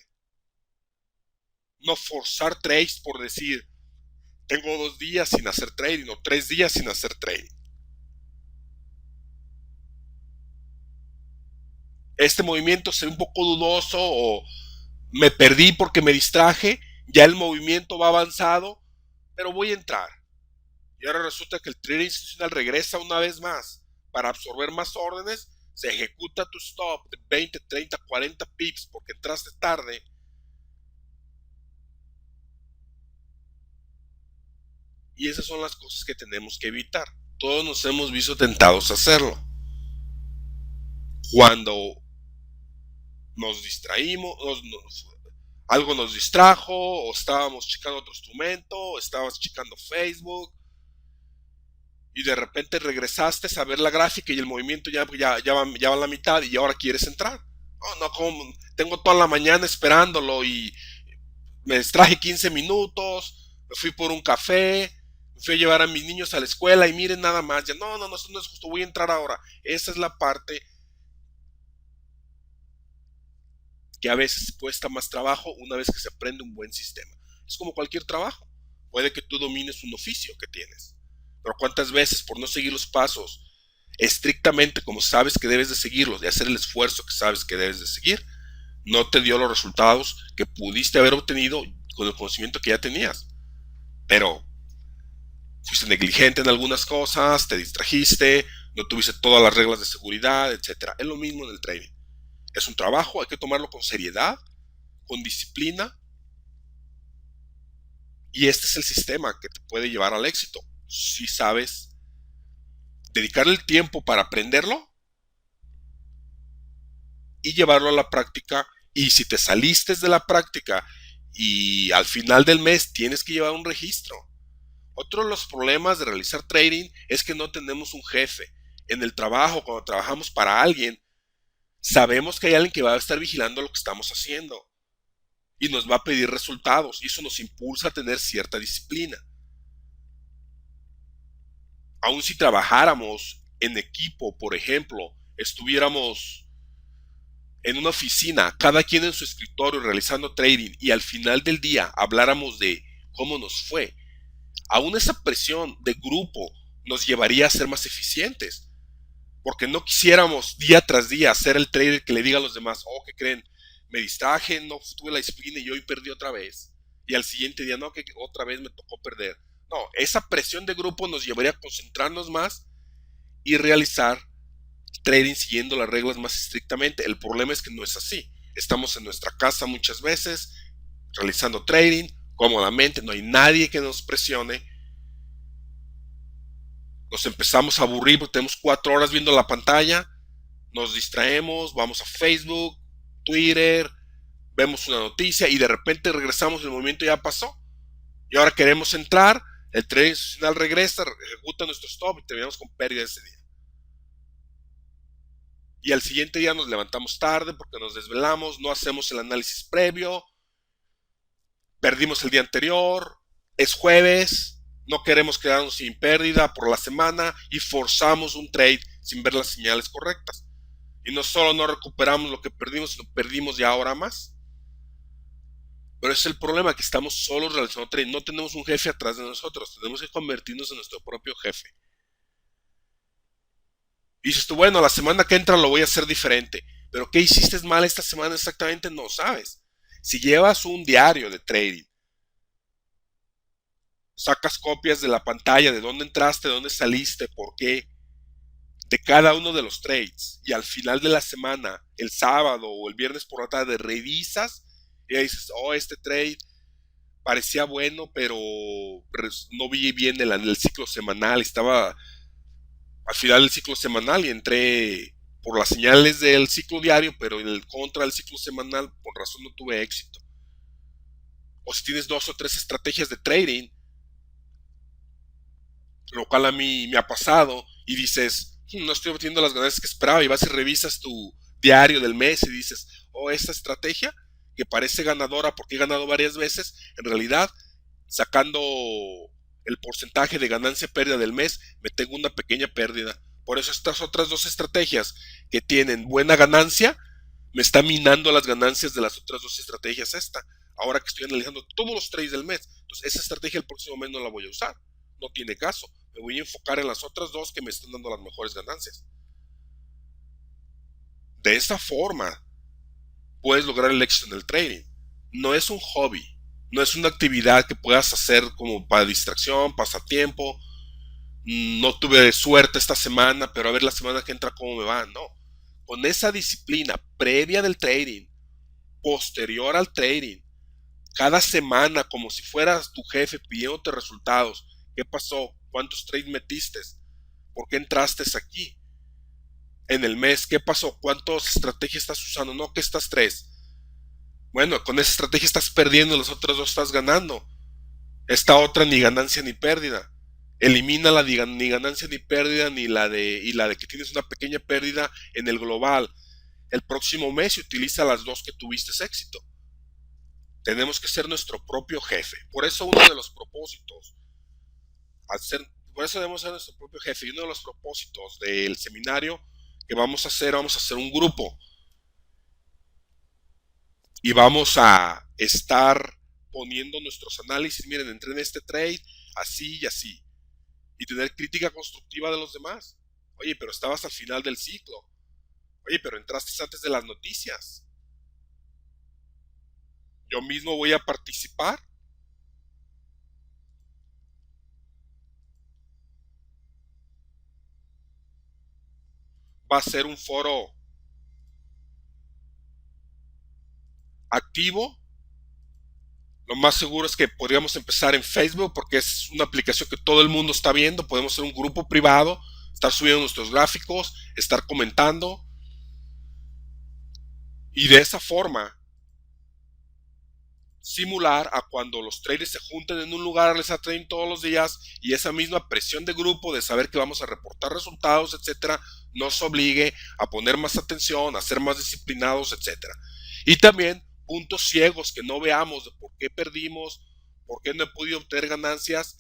S1: no forzar trades por decir, tengo 2 días sin hacer trading o 3 días sin hacer trading. Este movimiento se ve un poco dudoso o me perdí porque me distraje, ya el movimiento va avanzado, pero voy a entrar. Y ahora resulta que el trader institucional regresa una vez más para absorber más órdenes, se ejecuta tu stop de 20, 30, 40 pips porque entraste tarde. Y esas son las cosas que tenemos que evitar. Todos nos hemos visto tentados a hacerlo. Cuando nos distraímos, algo nos distrajo, o estábamos checando otro instrumento, o estabas checando Facebook, y de repente regresaste a ver la gráfica y el movimiento ya va a la mitad y ahora quieres entrar. Oh, no, como tengo toda la mañana esperándolo y me distraje 15 minutos, me fui por un café, me fui a llevar a mis niños a la escuela y miren nada más. Ya, no, no, no, eso no es justo, voy a entrar ahora. Esa es la parte que a veces cuesta más trabajo una vez que se aprende un buen sistema. Es como cualquier trabajo. Puede que tú domines un oficio que tienes, pero cuántas veces por no seguir los pasos estrictamente como sabes que debes de seguirlos, de hacer el esfuerzo que sabes que debes de seguir, no te dio los resultados que pudiste haber obtenido con el conocimiento que ya tenías. Pero fuiste negligente en algunas cosas, te distrajiste, no tuviste todas las reglas de seguridad, etcétera. Es lo mismo en el trading. Es un trabajo, hay que tomarlo con seriedad, con disciplina, y este es el sistema que te puede llevar al éxito. Si sabes dedicarle el tiempo para aprenderlo y llevarlo a la práctica, y si te saliste de la práctica y al final del mes tienes que llevar un registro. Otro de los problemas de realizar trading es que no tenemos un jefe. En el trabajo, cuando trabajamos para alguien, sabemos que hay alguien que va a estar vigilando lo que estamos haciendo y nos va a pedir resultados, y eso nos impulsa a tener cierta disciplina. Aun si trabajáramos en equipo, por ejemplo, estuviéramos en una oficina, cada quien en su escritorio realizando trading, y al final del día habláramos de cómo nos fue, aún esa presión de grupo nos llevaría a ser más eficientes, porque no quisiéramos día tras día ser el trader que le diga a los demás, oh, ¿qué creen? Me distraje, no tuve la disciplina y hoy perdí otra vez. Y al siguiente día, no, que otra vez me tocó perder. No, esa presión de grupo nos llevaría a concentrarnos más y realizar trading siguiendo las reglas más estrictamente. El problema es que no es así. Estamos en nuestra casa muchas veces realizando trading cómodamente, no hay nadie que nos presione. Nos empezamos a aburrir porque tenemos 4 horas viendo la pantalla, nos distraemos, vamos a Facebook, Twitter, vemos una noticia y de repente regresamos, el movimiento ya pasó y ahora queremos entrar, el trading institucional regresa, ejecuta nuestro stop y terminamos con pérdida ese día. Y al siguiente día nos levantamos tarde porque nos desvelamos, no hacemos el análisis previo, perdimos el día anterior, es jueves, no queremos quedarnos sin pérdida por la semana y forzamos un trade sin ver las señales correctas. Y no solo no recuperamos lo que perdimos, sino perdimos ya ahora más. Pero ese es el problema, que estamos solos realizando trading, no tenemos un jefe atrás de nosotros, tenemos que convertirnos en nuestro propio jefe. Y dices tú, bueno, la semana que entra lo voy a hacer diferente. Pero ¿qué hiciste mal esta semana exactamente? No sabes. Si llevas un diario de trading, sacas copias de la pantalla de dónde entraste, de dónde saliste, por qué, de cada uno de los trades, y al final de la semana, el sábado o el viernes por la tarde, revisas y dices, oh, este trade parecía bueno, pero no vi bien el ciclo semanal, estaba al final del ciclo semanal y entré por las señales del ciclo diario, pero en el contra del ciclo semanal, por razón no tuve éxito. O si tienes 2 o 3 estrategias de trading, lo cual a mí me ha pasado, y dices, no estoy obteniendo las ganancias que esperaba, y vas y revisas tu diario del mes y dices, oh, esta estrategia que parece ganadora porque he ganado varias veces, en realidad, sacando el porcentaje de ganancia-pérdida del mes, me tengo una pequeña pérdida. Por eso estas otras dos estrategias que tienen buena ganancia, me está minando las ganancias de las otras dos estrategias esta. Ahora que estoy analizando todos los trades del mes, entonces esa estrategia el próximo mes no la voy a usar. No tiene caso. Me voy a enfocar en las otras dos que me están dando las mejores ganancias. De esta forma, puedes lograr el éxito en el trading. No es un hobby, no es una actividad que puedas hacer como para distracción, pasatiempo. No tuve suerte esta semana, pero a ver la semana que entra cómo me va. No. Con esa disciplina previa del trading, posterior al trading, cada semana como si fueras tu jefe pidiéndote resultados. ¿Qué pasó? ¿Cuántos trades metiste? ¿Por qué entraste aquí? En el mes, ¿qué pasó? ¿Cuántas estrategias estás usando? No, que estas tres. Bueno, con esa estrategia estás perdiendo, las otras dos estás ganando. Esta otra ni ganancia ni pérdida. Elimina la ni ganancia ni pérdida ni la de que tienes una pequeña pérdida en el global. El próximo mes utiliza las dos que tuviste éxito. Tenemos que ser nuestro propio jefe. Por eso uno de los propósitos, por eso debemos ser nuestro propio jefe. Y uno de los propósitos del seminario que vamos a hacer un grupo. Y vamos a estar poniendo nuestros análisis. Miren, entré en este trade así y así. Y tener crítica constructiva de los demás. Oye, pero estabas al final del ciclo. Oye, pero entraste antes de las noticias. Yo mismo voy a participar. Va a ser un foro activo. Lo más seguro es que podríamos empezar en Facebook porque es una aplicación que todo el mundo está viendo. Podemos ser un grupo privado, estar subiendo nuestros gráficos, estar comentando. Y de esa forma simular a cuando los traders se junten en un lugar a realizar trading todos los días y esa misma presión de grupo de saber que vamos a reportar resultados, etcétera, nos obligue a poner más atención, a ser más disciplinados, etcétera. Y también puntos ciegos que no veamos de por qué perdimos, por qué no he podido obtener ganancias,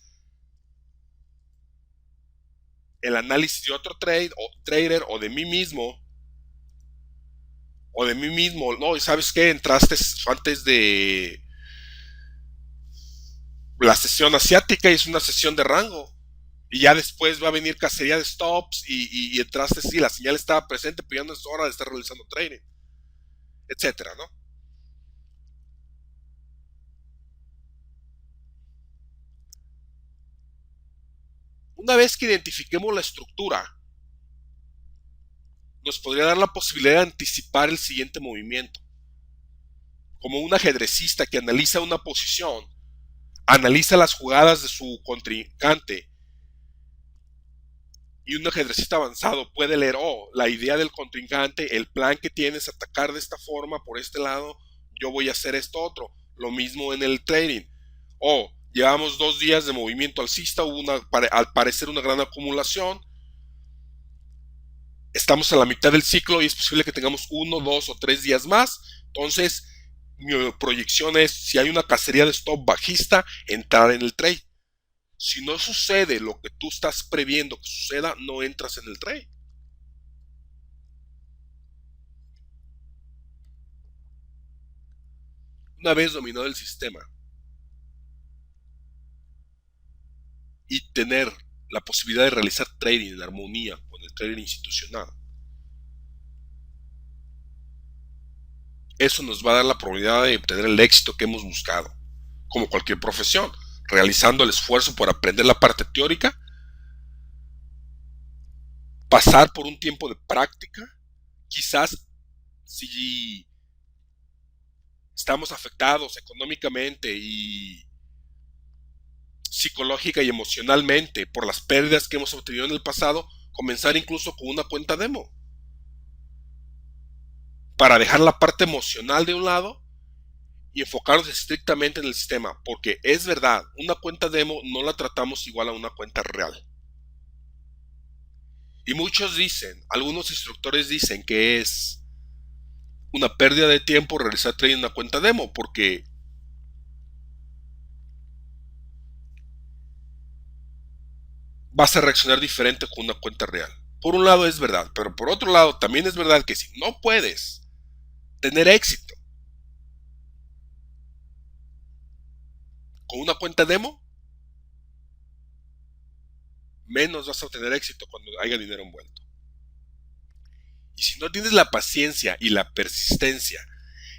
S1: el análisis de otro trader o de mí mismo, no, y sabes qué, entraste antes de la sesión asiática y es una sesión de rango. Y ya después va a venir cacería de stops y entraste, sí, la señal estaba presente, pero ya no es hora de estar realizando trading, etcétera, ¿no? Una vez que identifiquemos la estructura, nos podría dar la posibilidad de anticipar el siguiente movimiento. Como un ajedrecista que analiza una posición, analiza las jugadas de su contrincante y un ajedrecista avanzado puede leer, oh, la idea del contrincante, el plan que tienes, atacar de esta forma, por este lado, yo voy a hacer esto otro. Lo mismo en el trading. Oh, llevamos 2 días de movimiento alcista, hubo al parecer una gran acumulación. Estamos a la mitad del ciclo y es posible que tengamos 1, 2 o 3 días más. Entonces, mi proyección es, si hay una cacería de stop bajista, entrar en el trade. Si no sucede lo que tú estás previendo que suceda, no entras en el trade. Una vez dominado el sistema y tener la posibilidad de realizar trading en armonía con el trading institucional, eso nos va a dar la probabilidad de obtener el éxito que hemos buscado, como cualquier profesión, realizando el esfuerzo por aprender la parte teórica, pasar por un tiempo de práctica, quizás si estamos afectados económicamente y psicológica y emocionalmente por las pérdidas que hemos obtenido en el pasado, comenzar incluso con una cuenta demo para dejar la parte emocional de un lado y enfocarnos estrictamente en el sistema, porque es verdad, una cuenta demo no la tratamos igual a una cuenta real. Y muchos dicen, algunos instructores dicen que es una pérdida de tiempo realizar trading en una cuenta demo, porque vas a reaccionar diferente con una cuenta real. Por un lado es verdad, pero por otro lado también es verdad que si no puedes tener éxito con una cuenta demo, menos vas a tener éxito cuando haya dinero envuelto. Y si no tienes la paciencia y la persistencia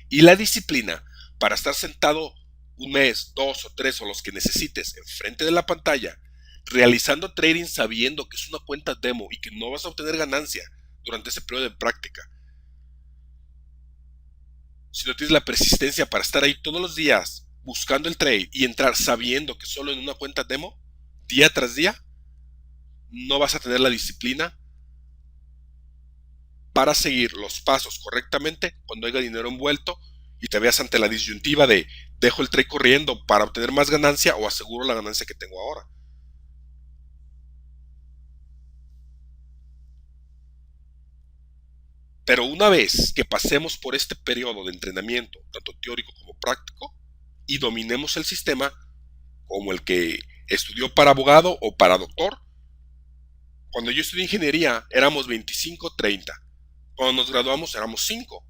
S1: y la disciplina para estar sentado un mes, dos o tres o los que necesites enfrente de la pantalla, realizando trading sabiendo que es una cuenta demo y que no vas a obtener ganancia durante ese periodo de práctica, si no tienes la persistencia para estar ahí todos los días buscando el trade y entrar sabiendo que solo en una cuenta demo, día tras día, no vas a tener la disciplina para seguir los pasos correctamente cuando haya dinero envuelto y te veas ante la disyuntiva de dejo el trade corriendo para obtener más ganancia o aseguro la ganancia que tengo ahora. Pero una vez que pasemos por este periodo de entrenamiento, tanto teórico como práctico, y dominemos el sistema, como el que estudió para abogado o para doctor, cuando yo estudié ingeniería éramos 25, 30. Cuando nos graduamos éramos 5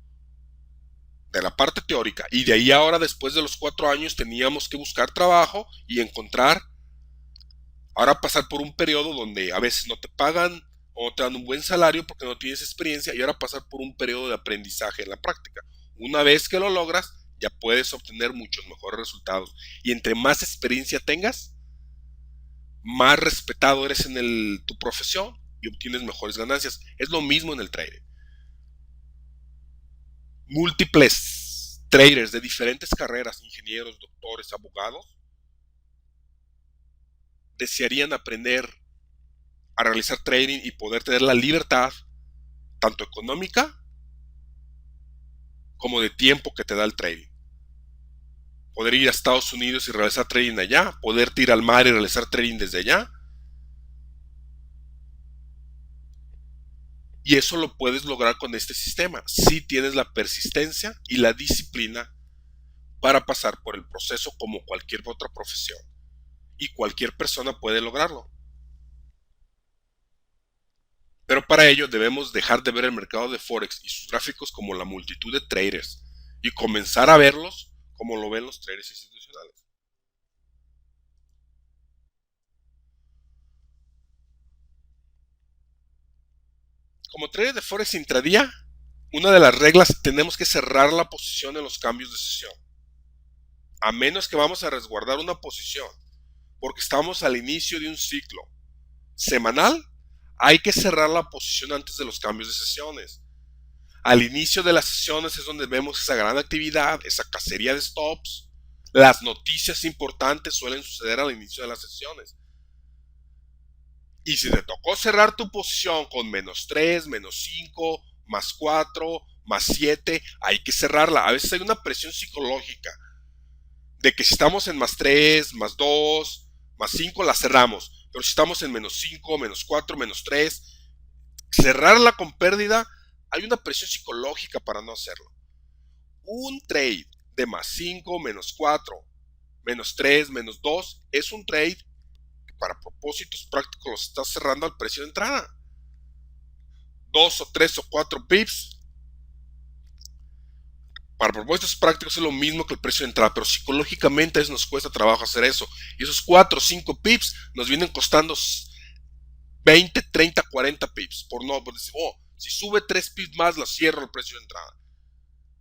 S1: de la parte teórica. Y de ahí ahora, después de los 4 años, teníamos que buscar trabajo y encontrar. Ahora pasar por un periodo donde a veces no te pagan o no te dan un buen salario porque no tienes experiencia, y ahora pasar por un periodo de aprendizaje en la práctica. Una vez que lo logras, ya puedes obtener muchos mejores resultados. Y entre más experiencia tengas, más respetado eres en tu profesión y obtienes mejores ganancias. Es lo mismo en el trading. Múltiples traders de diferentes carreras, ingenieros, doctores, abogados, desearían aprender a realizar trading y poder tener la libertad, tanto económica como de tiempo que te da el trading. Poder ir a Estados Unidos y realizar trading allá, poder ir al mar y realizar trading desde allá. Y eso lo puedes lograr con este sistema si tienes la persistencia y la disciplina para pasar por el proceso como cualquier otra profesión. Y cualquier persona puede lograrlo. Pero para ello debemos dejar de ver el mercado de Forex y sus gráficos como la multitud de traders y comenzar a verlos como lo ven los traders institucionales. Como trader de Forex intradía, una de las reglas, tenemos que cerrar la posición en los cambios de sesión. A menos que vamos a resguardar una posición, porque estamos al inicio de un ciclo semanal, hay que cerrar la posición antes de los cambios de sesiones. Al inicio de las sesiones es donde vemos esa gran actividad, esa cacería de stops. Las noticias importantes suelen suceder al inicio de las sesiones. Y si te tocó cerrar tu posición con -3, -5, +4, +7, hay que cerrarla. A veces hay una presión psicológica de que si estamos en +3, +2, +5, la cerramos. Pero si estamos en -5, -4, -3, cerrarla con pérdida, hay una presión psicológica para no hacerlo. Un trade de +5, -4, -3, -2 es un trade que para propósitos prácticos los estás cerrando al precio de entrada. 2 o 3 o 4 pips. Para propósitos prácticos es lo mismo que el precio de entrada, pero psicológicamente a veces nos cuesta trabajo hacer eso. Y esos 4 o 5 pips nos vienen costando 20, 30, 40 pips. Por decir, si sube 3 pips más, la cierro el precio de entrada.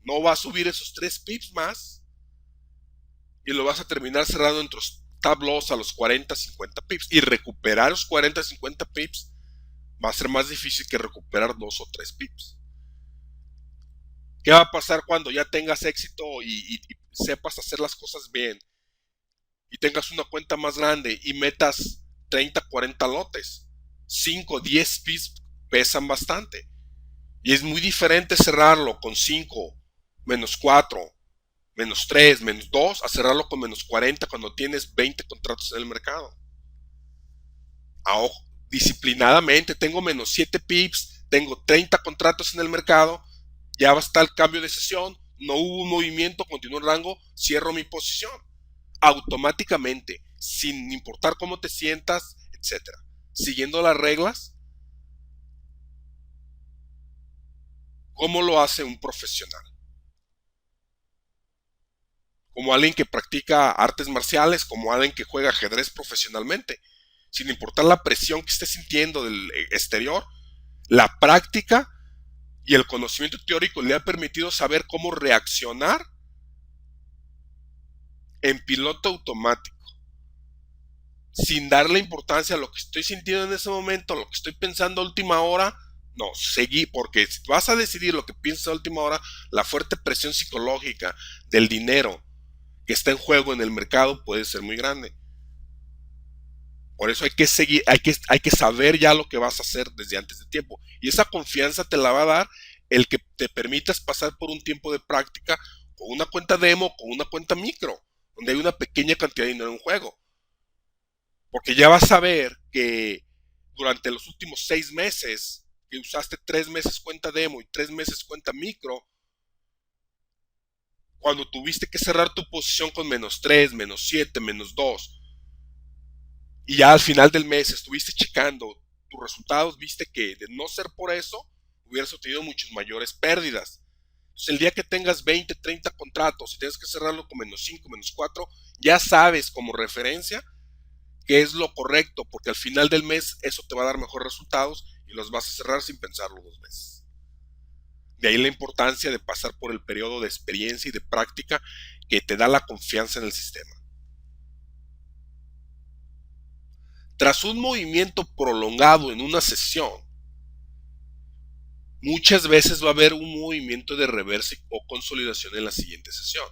S1: No va a subir esos 3 pips más y lo vas a terminar cerrando entre los stop loss a los 40, 50 pips. Y recuperar los 40, 50 pips va a ser más difícil que recuperar 2 o 3 pips. ¿Qué va a pasar cuando ya tengas éxito y sepas hacer las cosas bien y tengas una cuenta más grande y metas 30, 40 lotes? 5, 10 pips pesan bastante. Y es muy diferente cerrarlo con 5, -4, -3, -2, a cerrarlo con -40 cuando tienes 20 contratos en el mercado. Disciplinadamente, tengo -7 pips, tengo 30 contratos en el mercado, Ya va a estar el cambio de sesión, no hubo un movimiento, continuó el rango, cierro mi posición. Automáticamente, sin importar cómo te sientas, etcétera. Siguiendo las reglas, como lo hace un profesional. Como alguien que practica artes marciales, como alguien que juega ajedrez profesionalmente. Sin importar la presión que esté sintiendo del exterior, la práctica y el conocimiento teórico le ha permitido saber cómo reaccionar en piloto automático, sin darle importancia a lo que estoy sintiendo en ese momento, a lo que estoy pensando a última hora. No, seguí, porque si vas a decidir lo que piensas a última hora, la fuerte presión psicológica del dinero que está en juego en el mercado puede ser muy grande. Por eso hay que seguir, hay que saber ya lo que vas a hacer desde antes de tiempo. Y esa confianza te la va a dar el que te permitas pasar por un tiempo de práctica con una cuenta demo, con una cuenta micro, donde hay una pequeña cantidad de dinero en juego. Porque ya vas a ver que durante los últimos 6 meses, que usaste 3 meses cuenta demo y 3 meses cuenta micro, cuando tuviste que cerrar tu posición con -3, -7, -2, y ya al final del mes estuviste checando tus resultados, viste que de no ser por eso, hubieras obtenido muchas mayores pérdidas. Entonces, el día que tengas 20, 30 contratos y tienes que cerrarlo con -5, -4, ya sabes como referencia que es lo correcto, porque al final del mes eso te va a dar mejores resultados y los vas a cerrar sin pensarlo 2 veces. De ahí la importancia de pasar por el periodo de experiencia y de práctica que te da la confianza en el sistema. Tras un movimiento prolongado en una sesión, muchas veces va a haber un movimiento de reversa o consolidación en la siguiente sesión.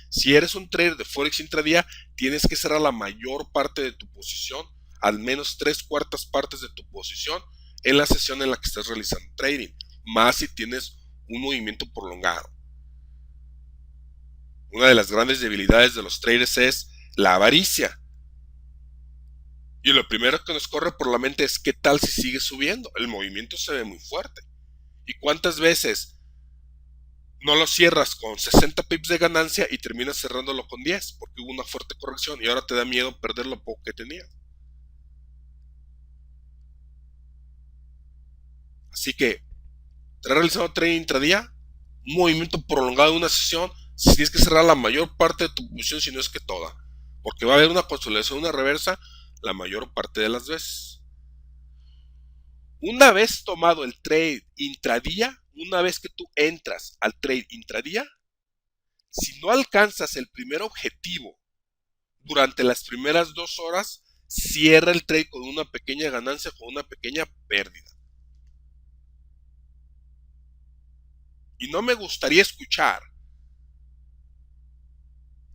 S1: Si eres un trader de Forex intradía, tienes que cerrar la mayor parte de tu posición, al menos 3/4 partes de tu posición, en la sesión en la que estás realizando trading, más si tienes un movimiento prolongado. Una de las grandes debilidades de los traders es la avaricia. Y lo primero que nos corre por la mente es ¿qué tal si sigue subiendo? El movimiento se ve muy fuerte. ¿Y cuántas veces no lo cierras con 60 pips de ganancia y terminas cerrándolo con 10 porque hubo una fuerte corrección y ahora te da miedo perder lo poco que tenías? Así que, ¿te has realizado trading intradía? Un movimiento prolongado de una sesión, si tienes que cerrar la mayor parte de tu posición, si no es que toda, porque va a haber una consolidación, una reversa, la mayor parte de las veces. Una vez tomado el trade intradía, una vez que tú entras al trade intradía, si no alcanzas el primer objetivo durante las primeras 2 horas, cierra el trade con una pequeña ganancia, con una pequeña pérdida. Y no me gustaría escuchar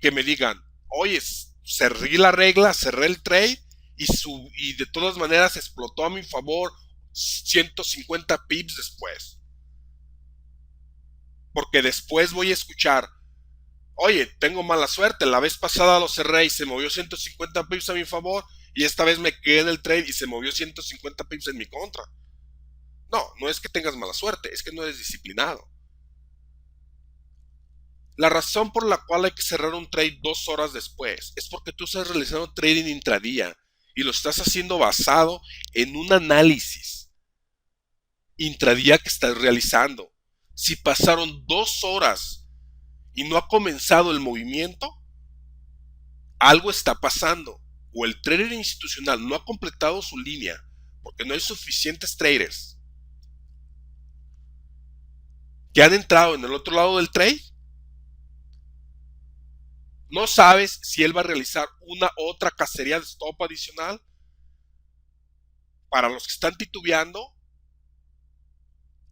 S1: que me digan, oye, cerré la regla, cerré el trade y de todas maneras explotó a mi favor 150 pips después. Porque después voy a escuchar, oye, tengo mala suerte, la vez pasada lo cerré y se movió 150 pips a mi favor y esta vez me quedé en el trade y se movió 150 pips en mi contra. No, no es que tengas mala suerte, es que no eres disciplinado. La razón por la cual hay que cerrar un trade 2 horas después es porque tú estás realizando trading intradía y lo estás haciendo basado en un análisis intradía que estás realizando. Si pasaron 2 horas y no ha comenzado el movimiento, algo está pasando. O el trader institucional no ha completado su línea porque no hay suficientes traders que han entrado en el otro lado del trade. No sabes si él va a realizar una otra cacería de stop adicional. Para los que están titubeando,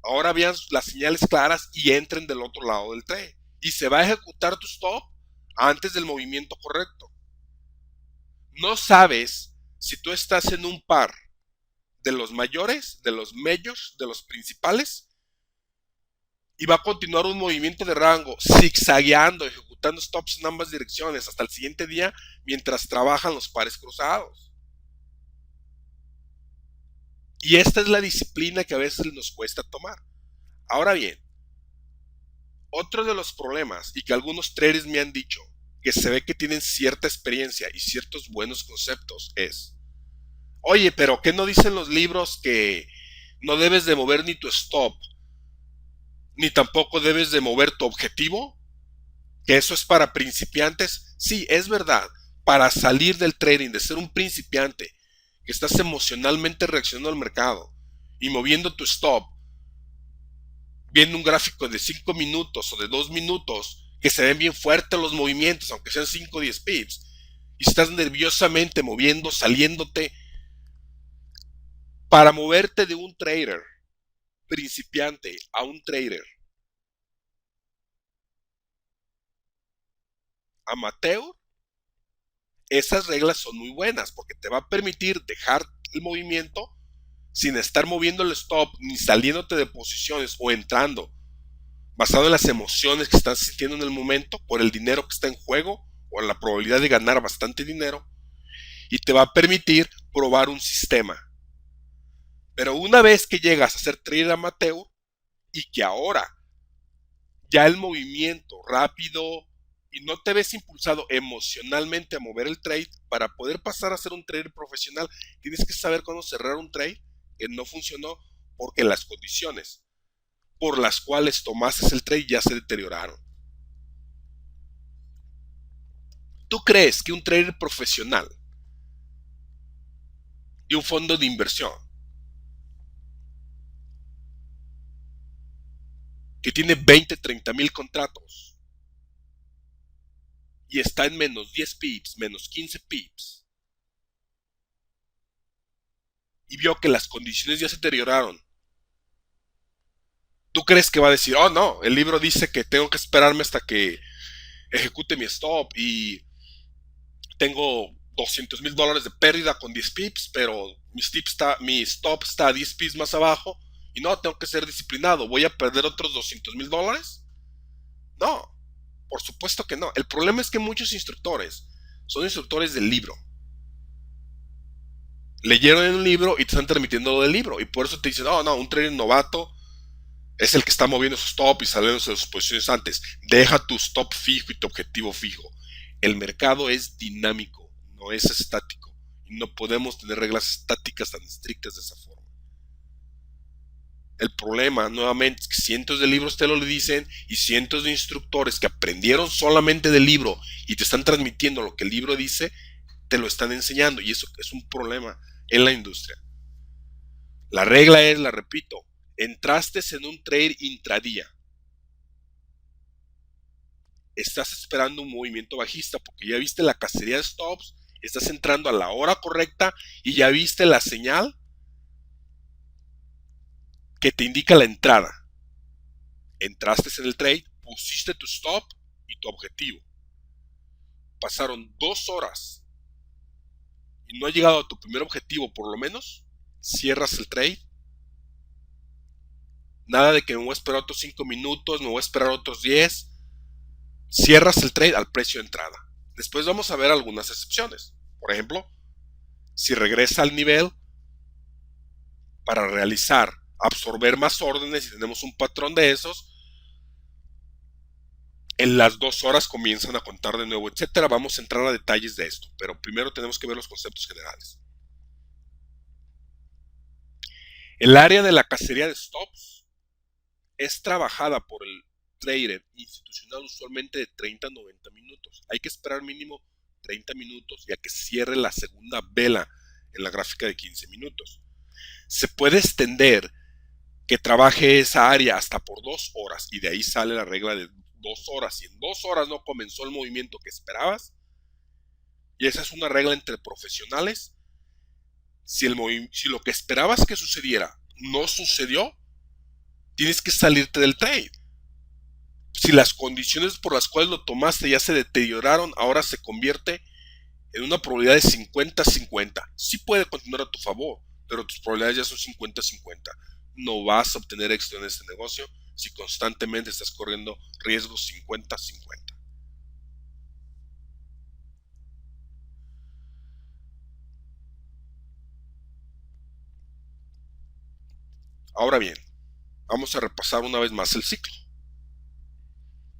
S1: ahora vean las señales claras y entren del otro lado del trade. Y se va a ejecutar tu stop antes del movimiento correcto. No sabes si tú estás en un par de los mayores, de los majors, de los principales, y va a continuar un movimiento de rango, zigzagueando, ejecutando stops en ambas direcciones hasta el siguiente día mientras trabajan los pares cruzados. Y esta es la disciplina que a veces nos cuesta tomar. Ahora bien, Otro de los problemas, y que algunos traders me han dicho, que se ve que tienen cierta experiencia y ciertos buenos conceptos, es, oye, pero ¿qué no dicen los libros que no debes de mover ni tu stop, ni tampoco debes de mover tu objetivo? ¿Que eso es para principiantes? Sí, es verdad. Para salir del trading, de ser un principiante, que estás emocionalmente reaccionando al mercado y moviendo tu stop, viendo un gráfico de 5 minutos o de 2 minutos, que se ven bien fuertes los movimientos, aunque sean 5 o 10 pips, y estás nerviosamente moviendo, saliéndote, para moverte de un trader principiante a un trader amateur, esas reglas son muy buenas porque te va a permitir dejar el movimiento sin estar moviendo el stop ni saliéndote de posiciones o entrando basado en las emociones que estás sintiendo en el momento por el dinero que está en juego o en la probabilidad de ganar bastante dinero, y te va a permitir probar un sistema. Pero una vez que llegas a ser trader amateur y que ahora ya el movimiento rápido y no te ves impulsado emocionalmente a mover el trade, para poder pasar a ser un trader profesional, tienes que saber cuándo cerrar un trade que no funcionó porque las condiciones por las cuales tomaste el trade ya se deterioraron. ¿Tú crees que un trader profesional de un fondo de inversión que tiene 20, 30 mil contratos y está en menos 10 pips, menos 15 pips, y vio que las condiciones ya se deterioraron, tú crees que va a decir, oh no, el libro dice que tengo que esperarme hasta que ejecute mi stop y tengo $200,000 de pérdida con 10 pips, pero mi stop está a 10 pips más abajo y no, tengo que ser disciplinado, voy a perder otros $200,000? No, por supuesto que no. El problema es que muchos instructores son instructores del libro. Leyeron en un libro y te están transmitiendo lo del libro. Y por eso te dicen, no, un trader novato es el que está moviendo su stop y saliendo de sus posiciones antes. Deja tu stop fijo y tu objetivo fijo. El mercado es dinámico, no es estático. Y no podemos tener reglas estáticas tan estrictas de esa forma. El problema, nuevamente, es que cientos de libros te lo dicen y cientos de instructores que aprendieron solamente del libro y te están transmitiendo lo que el libro dice, te lo están enseñando, y eso es un problema en la industria. La regla es, la repito, entraste en un trade intradía. Estás esperando un movimiento bajista porque ya viste la cacería de stops, estás entrando a la hora correcta y ya viste la señal que te indica la entrada. Entraste en el trade, pusiste tu stop y tu objetivo. Pasaron 2 horas y no has llegado a tu primer objetivo, por lo menos, cierras el trade. Nada de que me voy a esperar otros 5 minutos, me voy a esperar otros 10. Cierras el trade al precio de entrada. Después vamos a ver algunas excepciones. Por ejemplo, si regresa al nivel para realizar, absorber más órdenes y tenemos un patrón de esos, en las 2 horas comienzan a contar de nuevo, etcétera. Vamos a entrar a detalles de esto, pero primero tenemos que ver los conceptos generales. El área de la cacería de stops es trabajada por el trader institucional usualmente de 30 a 90 minutos. Hay que esperar mínimo 30 minutos ya que cierre la segunda vela en la gráfica de 15 minutos. Se puede extender que trabaje esa área hasta por 2 horas y de ahí sale la regla de 2 horas. Si en 2 horas no comenzó el movimiento que esperabas, y esa es una regla entre profesionales, si lo que esperabas que sucediera no sucedió, tienes que salirte del trade. Si las condiciones por las cuales lo tomaste ya se deterioraron, ahora se convierte en una probabilidad de 50-50. Sí puede continuar a tu favor, pero tus probabilidades ya son 50-50. No vas a obtener éxito en este negocio si constantemente estás corriendo riesgos 50-50. Ahora bien, vamos a repasar una vez más el ciclo.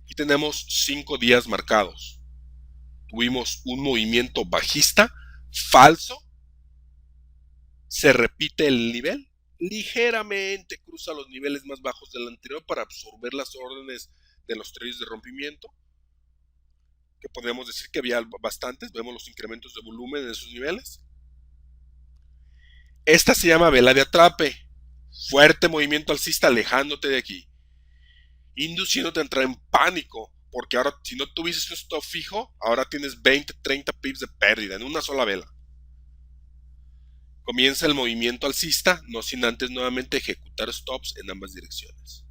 S1: Aquí tenemos 5 días marcados. Tuvimos un movimiento bajista falso, se repite el nivel, ligeramente cruza los niveles más bajos del anterior para absorber las órdenes de los trades de rompimiento, que podemos decir que había bastantes. Vemos los incrementos de volumen en esos niveles. Esta se llama vela de atrape, fuerte movimiento alcista alejándote de aquí, induciéndote a entrar en pánico, porque ahora si no tuvieses un stop fijo, ahora tienes 20-30 pips de pérdida en una sola vela. Comienza el movimiento alcista, no sin antes nuevamente ejecutar stops en ambas direcciones.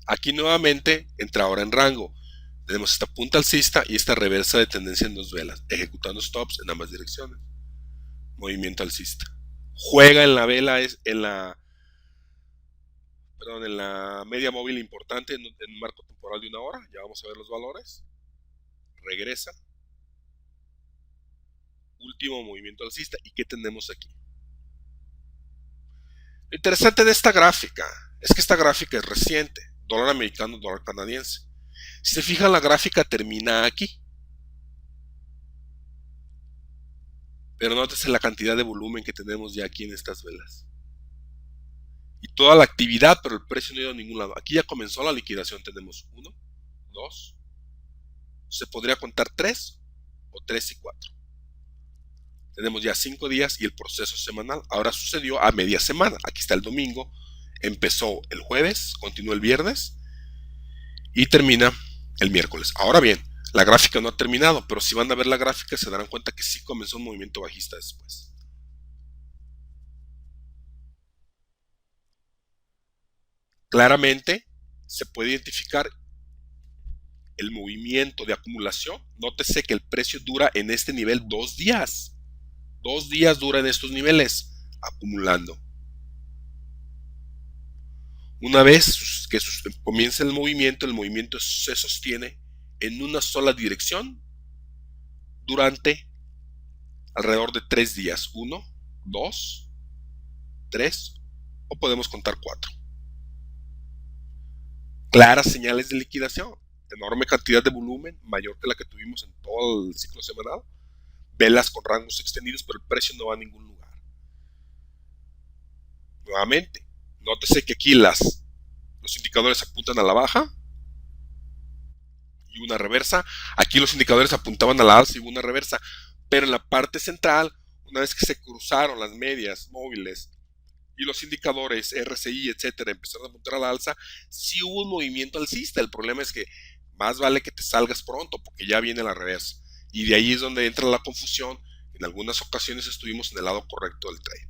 S1: Aquí nuevamente entra ahora en rango. Tenemos esta punta alcista y esta reversa de tendencia en 2 velas, ejecutando stops en ambas direcciones. Movimiento alcista. Juega en la vela, en la media móvil importante, en un marco temporal de 1 hora. Ya vamos a ver los valores. Regresa. Último movimiento alcista. ¿Y qué tenemos aquí? Lo interesante de esta gráfica es que esta gráfica es reciente. Dólar americano, dólar canadiense. Si se fijan, la gráfica termina aquí. Pero nótese la cantidad de volumen que tenemos ya aquí en estas velas. Y toda la actividad, pero el precio no ha ido a ningún lado. Aquí ya comenzó la liquidación. Tenemos 1, 2. Se podría contar 3 o 3 y 4. Tenemos ya 5 días y el proceso semanal. Ahora sucedió a media semana. Aquí está el domingo. Empezó el jueves, continúa el viernes y termina el miércoles. Ahora bien, la gráfica no ha terminado, pero si van a ver la gráfica se darán cuenta que sí comenzó un movimiento bajista después. Claramente se puede identificar el movimiento de acumulación. Nótese que el precio dura en este nivel 2 días. 2 días dura en estos niveles, acumulando. Una vez que comienza el movimiento se sostiene en una sola dirección durante alrededor de 3 días. 1, 2, 3 o podemos contar 4. Claras señales de liquidación. Enorme cantidad de volumen, mayor que la que tuvimos en todo el ciclo semanal. Velas con rangos extendidos, pero el precio no va a ningún lugar. Nuevamente, nótese que aquí los indicadores apuntan a la baja y una reversa. Aquí los indicadores apuntaban a la alza y una reversa. Pero en la parte central, una vez que se cruzaron las medias móviles y los indicadores RSI, etcétera, empezaron a apuntar a la alza, sí hubo un movimiento alcista. El problema es que más vale que te salgas pronto porque ya viene la reversa. Y de ahí es donde entra la confusión. En algunas ocasiones estuvimos en el lado correcto del trade.